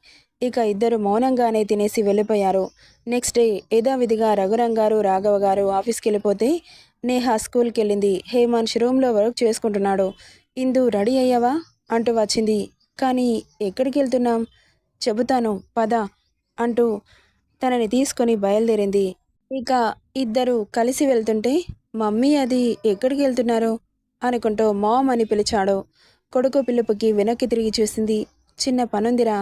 ఇక ఇద్దరు మౌనంగానే తినేసి వెళ్ళిపోయారు. నెక్స్ట్ డే యథావిధిగా రఘురంగారు రాఘవ గారు ఆఫీస్కి వెళ్ళిపోతే నేహ స్కూల్కి వెళ్ళింది. హేమాంష్ రూమ్లో వర్క్ చేసుకుంటున్నాడు. ఇందు రెడీ అయ్యావా అంటూ వచ్చింది. కానీ ఎక్కడికి వెళ్తున్నాం, చెబుతాను పద అంటూ తనని తీసుకొని బయలుదేరింది. ఇక ఇద్దరు కలిసి వెళ్తుంటే, మమ్మీ అది ఎక్కడికి వెళ్తున్నారు అనుకుంటూ మామ్ అని పిలిచాడు. కొడుకు పిలుపుకి వెనక్కి తిరిగి చూసింది. చిన్న పనుందిరా,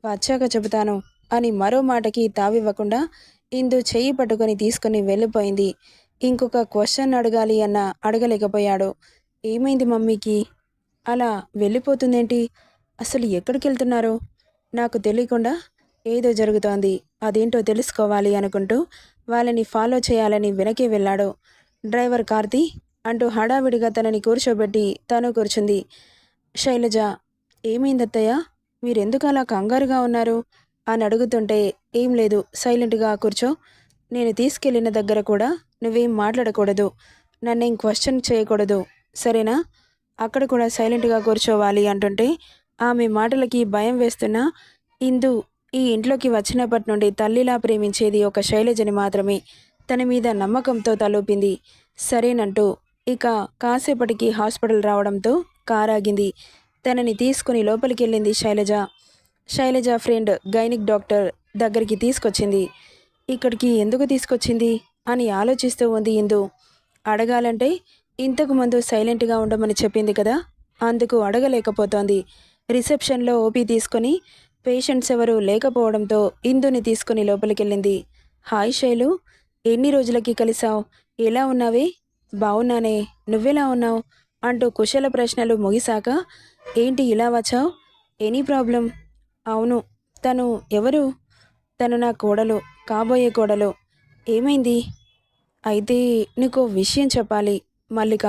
వచ్చాక చెబుతాను అని మరో మాటకి తావివ్వకుండా ఇందు చెయ్యి పట్టుకొని తీసుకుని వెళ్ళిపోయింది. ఇంకొక క్వశ్చన్ అడగాలి అన్న అడగలేకపోయాడు. ఏమైంది మమ్మీకి అలా వెళ్ళిపోతుందేంటి, అసలు ఎక్కడికి వెళ్తున్నారు? నాకు తెలియకుండా ఏదో జరుగుతోంది, అదేంటో తెలుసుకోవాలి అనుకుంటూ వాళ్ళని ఫాలో చేయాలని వెనకే వెళ్ళాడు. డ్రైవర్ కార్తీ అంటూ హడావిడిగా తనని కూర్చోబెట్టి తను కూర్చుంది. శైలజ, ఏమైందత్తయ్య, మీరెందుకు అలా కంగారుగా ఉన్నారు అని అడుగుతుంటే, ఏం లేదు, సైలెంట్గా కూర్చో, నేను తీసుకెళ్ళిన దగ్గర కూడా నువ్వేం మాట్లాడకూడదు, నన్నేం క్వశ్చన్ చేయకూడదు, సరేనా, అక్కడ కూడా సైలెంట్గా కూర్చోవాలి అంటుంటే ఆమె మాటలకి భయం వేస్తున్నా ఇందు ఈ ఇంట్లోకి వచ్చినప్పటి నుండి తల్లిలా ప్రేమించేది ఒక శైలజని మాత్రమే. తన మీద నమ్మకంతో తలూపింది. సరేనంటూ ఇక కాసేపటికి హాస్పిటల్ రావడంతో కారాగింది. తనని తీసుకుని లోపలికి వెళ్ళింది Shailaja. Shailaja friend gynaec doctor దగ్గరికి తీసుకొచ్చింది. ఇక్కడికి ఎందుకు తీసుకొచ్చింది అని ఆలోచిస్తూ ఉంది ఇందు. అడగాలంటే ఇంతకు ముందు సైలెంట్గా ఉండమని చెప్పింది కదా, అందుకు అడగలేకపోతోంది. రిసెప్షన్లో ఓపీ తీసుకొని పేషెంట్స్ ఎవరూ లేకపోవడంతో ఇందుని తీసుకుని లోపలికెళ్ళింది. హాయ్ శైలు, ఎన్ని రోజులకి కలిసావు, ఎలా ఉన్నావే? బావున్నానే, నువ్వెలా ఉన్నావు అంటూ కుశల ప్రశ్నలు ముగిశాక, ఏంటి ఇలా వచ్చావు, ఎనీ ప్రాబ్లం? అవును, తను ఎవరు? తను నా కోడలు, కాబోయే కోడలు. ఏమైంది? అయితే నీకో విషయం చెప్పాలి మల్లిక.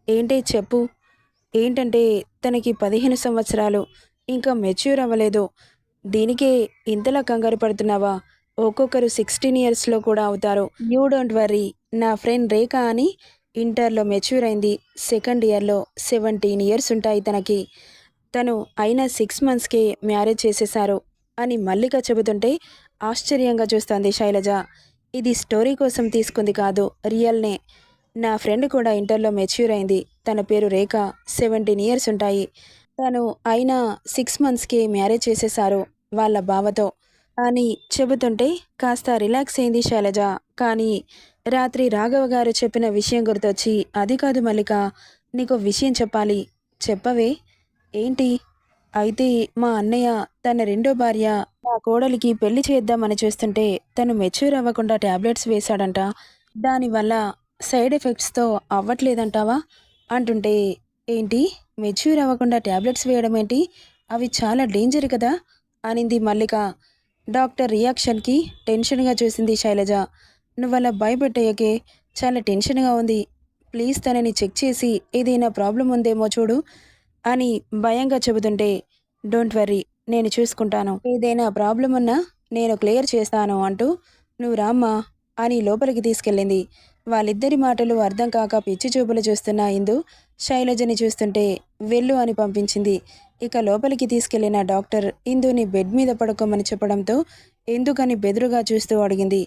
ఏంటి చెప్పు. ఏంటంటే తనకి 15 సంవత్సరాలు, ఇంకా మెచ్యూర్ అవ్వలేదు. దీనికే ఇంతలా కంగారు పడుతున్నావా? ఒక్కొక్కరు 16 ఇయర్స్లో కూడా అవుతారు. You don't worry. నా ఫ్రెండ్ రేఖ అని ఇంటర్లో మెచ్యూర్ అయింది. సెకండ్ ఇయర్లో 17 ఇయర్స్ ఉంటాయి తనకి. తను అయిన 6 మంత్స్కే మ్యారేజ్ చేసేశారు అని మల్లిక చెబుతుంటే ఆశ్చర్యంగా చూస్తోంది శైలజ. ఇది స్టోరీ కోసం తీసుకుంది కాదు, రియల్‌నే. నా ఫ్రెండ్ కూడా ఇంటర్‌లో మెచ్యూర్ అయింది. తన పేరు రేఖ. 17 ఇయర్స్ ఉంటాయి. తను అయినా 6 మంత్స్‌కే మ్యారేజ్ చేసేశారు వాళ్ళ బావతో అని చెబుతుంటే కాస్త రిలాక్స్ అయింది శైలజ. కానీ రాత్రి రాఘవ గారు చెప్పిన విషయం గుర్తొచ్చి, అది కాదు మల్లిక, నీకో విషయం చెప్పాలి. చెప్పవే? ఏంటి? అయితే మా అన్నయ్య తన రెండో భార్య నా కోడలికి పెళ్లి చేద్దామని చూస్తుంటే తను మెచ్యూర్ అవ్వకుండా టాబ్లెట్స్ వేశాడంట. దానివల్ల సైడ్ ఎఫెక్ట్స్‌తో అవ్వట్లేదంటావా? అంటుంటే, ఏంటి? మెచ్యూర్ అవ్వకుండా టాబ్లెట్స్ వేయడం ఏంటి? అవి చాలా డేంజర్ కదా! అనింది మల్లిక. డాక్టర్ రియాక్షన్‌కి టెన్షన్‌గా చూసింది శైలజ. నువ్వలా భయపెట్టేయకే, చాలా టెన్షన్‌గా ఉంది. ప్లీజ్ తనని చెక్ చేసి ఏదైనా ప్రాబ్లం ఉందేమో చూడు అని భయంగా చెబుతుంటే, డోంట్ వర్రీ, నేను చూసుకుంటాను. ఏదైనా ప్రాబ్లం ఉన్నా నేను క్లియర్ చేస్తాను అంటూ, నువ్వు రామ్మా అని లోపలికి తీసుకెళ్ళింది. వాళ్ళిద్దరి మాటలు అర్థం కాక పిచ్చి చూపులు చూస్తున్న ఇందు శైలజని చూస్తుంటే వెళ్ళు అని పంపించింది. ఇక లోపలికి తీసుకెళ్లిన డాక్టర్ ఇందుని బెడ్ మీద పడుకోమని చెప్పడంతో ఎందుకని బెదురుగా చూస్తూ అడిగింది.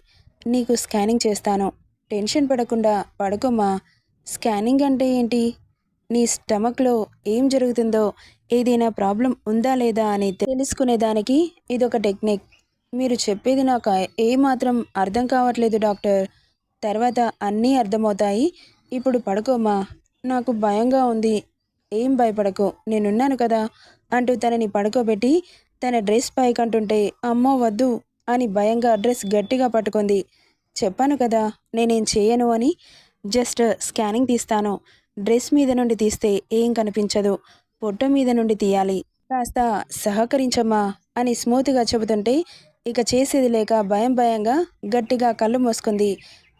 నీకు స్కానింగ్ చేస్తాను, టెన్షన్ పడకుండా పడుకోమ్మా. స్కానింగ్ అంటే ఏంటి? నీ స్టమక్లో ఏం జరుగుతుందో, ఏదైనా ప్రాబ్లం ఉందా లేదా అని తెలుసుకునేదానికి ఇదొక టెక్నిక్. మీరు చెప్పేది నాకు ఏమాత్రం అర్థం కావట్లేదు డాక్టర్. తర్వాత అన్నీ అర్థమవుతాయి. ఇప్పుడు పడుకోమ్మా. నాకు భయంగా ఉంది. ఏం భయపడకు, నేనున్నాను కదా అంటూ తనని పడుకోబెట్టి తన డ్రెస్ పైకంటుంటే, అమ్మో వద్దు అని భయంగా డ్రెస్ గట్టిగా పట్టుకుంది. చెప్పాను కదా నేనేం చేయను అని. జస్ట్ స్కానింగ్ తీస్తాను. డ్రెస్ మీద నుండి తీస్తే ఏం కనిపించదు. పొట్ట మీద నుండి తీయాలి. కాస్త సహకరించమ్మా అని స్మూత్గా చెబుతుంటే ఇక చేసేది లేక భయంగా గట్టిగా కళ్ళు మూసుకుంది.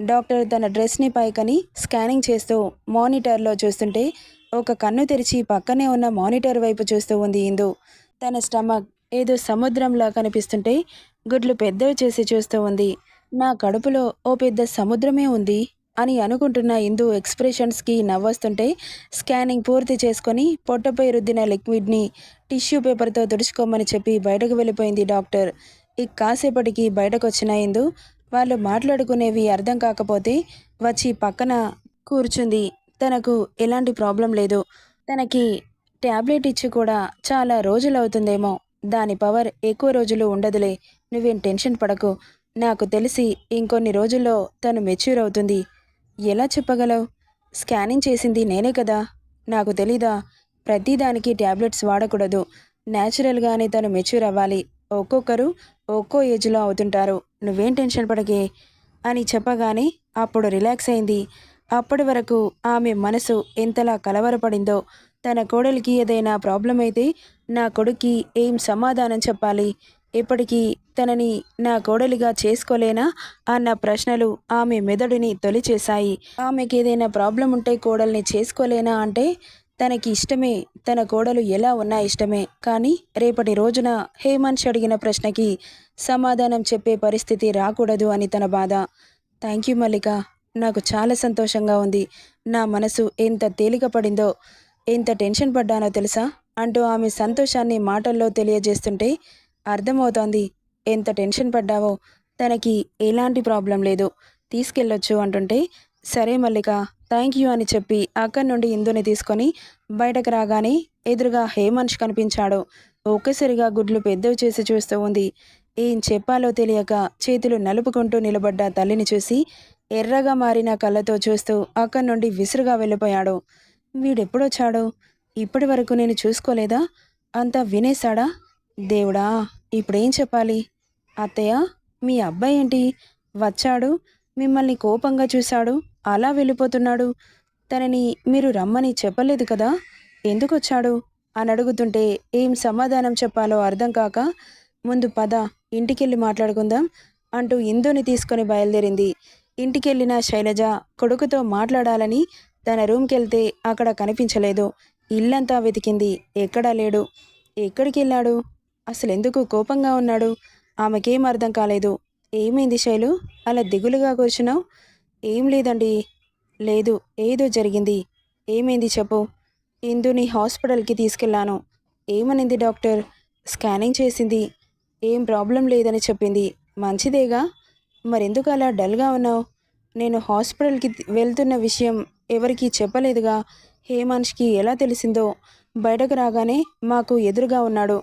డాక్టర్ తన డ్రెస్ని పైకని స్కానింగ్ చేస్తూ మానిటర్లో చూస్తుంటే ఒక కన్ను తెరిచి పక్కనే ఉన్న మానిటర్ వైపు చూస్తూ ఉంది ఇందు. తన స్టమక్ ఏదో సముద్రంలా కనిపిస్తుంటే గుడ్లు పెద్దవి చేసి చూస్తూ ఉంది. నా కడుపులో ఓ పెద్ద సముద్రమే ఉంది అని అనుకుంటున్న ఇందు ఎక్స్ప్రెషన్స్కి నవ్వొస్తుంటే స్కానింగ్ పూర్తి చేసుకొని పొట్టపై రుద్దిన లిక్విడ్ని టిష్యూ పేపర్తో తుడుచుకోమని చెప్పి బయటకు వెళ్ళిపోయింది డాక్టర్. ఇక కాసేపటికి బయటకొచ్చిన ఇందు వాళ్ళు మాట్లాడుకునేవి అర్థం కాకపోతే వచ్చి పక్కన కూర్చుంది. తనకు ఎలాంటి ప్రాబ్లం లేదు. తనకి ట్యాబ్లెట్ ఇచ్చి కూడా చాలా రోజులవుతుందేమో. దాని పవర్ ఎక్కువ రోజులు ఉండదులే. నువ్వేం టెన్షన్ పడకు. నాకు తెలిసి ఇంకొన్ని రోజుల్లో తను మెచ్యూర్ అవుతుంది. ఎలా చెప్పగలవు? స్కానింగ్ చేసింది నేనే కదా! నాకు తెలీదా? ప్రతిదానికి ట్యాబ్లెట్స్ వాడకూడదు. న్యాచురల్‌గానే తను మెచ్యూర్ అవ్వాలి. ఒక్కొక్కరు ఒక్కో ఏజ్‌లో అవుతుంటారు. నువ్వేం టెన్షన్ పడకే అని చెప్పగానే అప్పుడు రిలాక్స్ అయింది. అప్పటి వరకు ఆమె మనసు ఎంతలా కలవరపడిందో. తన కోడలికి ఏదైనా ప్రాబ్లం అయితే నా కొడుక్కి ఏం సమాధానం చెప్పాలి? ఇప్పటికీ తనని నా కోడలిగా చేసుకోలేనా అన్న ప్రశ్నలు ఆమె మెదడుని తొలిచేశాయి. ఆమెకేదైనా ప్రాబ్లం ఉంటే కోడల్ని చేసుకోలేనా అంటే తనకి ఇష్టమే. తన కోడలు ఎలా ఉన్నా ఇష్టమే. కానీ రేపటి రోజున హేమంత్ అడిగిన ప్రశ్నకి సమాధానం చెప్పే పరిస్థితి రాకూడదు అని తన బాధ. థ్యాంక్ యూ మల్లిక. నాకు చాలా సంతోషంగా ఉంది. నా మనసు ఎంత తేలిక పడిందో, ఎంత టెన్షన్ పడ్డానో తెలుసా అంటూ ఆమె సంతోషాన్ని మాటల్లో తెలియజేస్తుంటే అర్థమవుతోంది ఎంత టెన్షన్ పడ్డావో. తనకి ఎలాంటి ప్రాబ్లం లేదు, తీసుకెళ్ళొచ్చు అంటుంటే, సరే మల్లిక, థ్యాంక్ యూ అని చెప్పి అక్కడి నుండి ఇందుని తీసుకొని బయటకు రాగానే ఎదురుగా హేమంత్ కనిపించాడు. ఒక్కసారిగా గుడ్లు పెద్దవి చేసి చూస్తూ ఉంది. ఏం చెప్పాలో తెలియక చేతులు నలుపుకుంటూ నిలబడ్డ తల్లిని చూసి ఎర్రగా మారిన కళ్ళతో చూస్తూ అక్కడి నుండి విసురుగా వెళ్ళిపోయాడు. వీడెప్పుడొచ్చాడు? ఇప్పటి వరకు నేను చూసుకోలేదా? అంతా వినేశాడా? దేవుడా! ఇప్పుడేం చెప్పాలి? అత్తయ్య, మీ అబ్బాయి ఏంటి వచ్చాడు, మిమ్మల్ని కోపంగా చూశాడు, అలా వెళ్ళిపోతున్నాడు. తనని మీరు రమ్మని చెప్పలేదు కదా? ఎందుకొచ్చాడు అని అడుగుతుంటే ఏం సమాధానం చెప్పాలో అర్థం కాక, ముందు పద, ఇంటికెళ్ళి మాట్లాడుకుందాం అంటూ ఇందుని తీసుకొని బయలుదేరింది. ఇంటికెళ్ళిన శైలజ కొడుకుతో మాట్లాడాలని తన రూమ్కెళ్తే అక్కడ కనిపించలేదు. ఇల్లంతా వెతికింది, ఎక్కడా లేడు. ఎక్కడికెళ్ళాడు? అసలెందుకు కోపంగా ఉన్నాడు? ఆమెకేం అర్థం కాలేదు. ఏమైంది శైలు, అలా దిగులుగా కూర్చున్నావు? ఏం లేదండి. లేదు, ఏదో జరిగింది. ఏమైంది చెప్పు. ఇందుని హాస్పిటల్కి తీసుకెళ్ళాను. ఏమనింది డాక్టర్? స్కానింగ్ చేసింది. ఏం ప్రాబ్లం లేదని చెప్పింది. మంచిదేగా? మరెందుకు అలా డల్గా ఉన్నావు? నేను హాస్పిటల్కి వెళ్తున్న విషయం ఎవరికీ చెప్పలేదుగా. హేమాన్ష్కి ఎలా తెలిసిందో? బయటకు రాగానే మాకు ఎదురుగా ఉన్నాడు.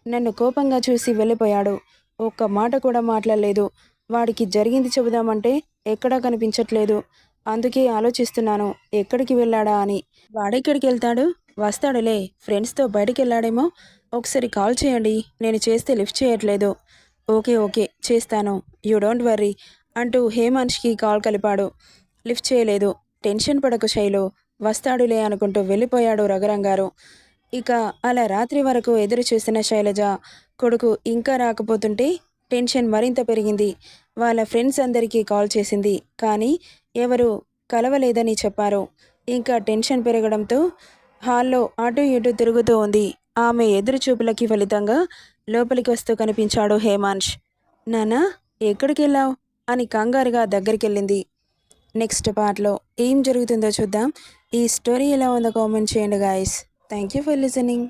నన్ను కోపంగా చూసి వెళ్ళిపోయాడు. ఒక్క మాట కూడా మాట్లాడలేదు. వాడికి జరిగింది చెబుదామంటే ఎక్కడా కనిపించట్లేదు. అందుకే ఆలోచిస్తున్నాను ఎక్కడికి వెళ్ళాడా అని. వాడెక్కడికి వెళ్తాడు? వస్తాడులే. ఫ్రెండ్స్తో బయటికి వెళ్ళాడేమో. ఒకసారి కాల్ చేయండి. నేను చేస్తే లిఫ్ట్ చేయట్లేదు. ఓకే ఓకే చేస్తాను. యూ డోంట్ వర్రీ అంటూ హేమాన్ష్కి కాల్ కలిపాడు. లిఫ్ట్ చేయలేదు. టెన్షన్ పడకు శైలు, వస్తాడులే అనుకుంటూ వెళ్ళిపోయాడు రఘురాంగారు. ఇక అలా రాత్రి వరకు ఎదురు చూసిన శైలజ కొడుకు ఇంకా రాకపోతుంటే టెన్షన్ మరింత పెరిగింది. వాళ్ళ ఫ్రెండ్స్ అందరికీ కాల్ చేసింది. కానీ ఎవరు కలవలేదని చెప్పారు. ఇంకా టెన్షన్ పెరగడంతో హాల్లో అటు ఇటు తిరుగుతూ ఉంది. ఆమె ఎదురుచూపులకి ఫలితంగా లోపలికి వస్తూ కనిపించాడు హేమాన్ష్. నానా, ఎక్కడికెళ్ళావు అని కంగారుగా దగ్గరికెళ్ళింది. నెక్స్ట్ పార్ట్లో ఏం జరుగుతుందో చూద్దాం. ఈ స్టోరీ ఎలా ఉందో కామెంట్ చేయండి guys. Thank you for listening.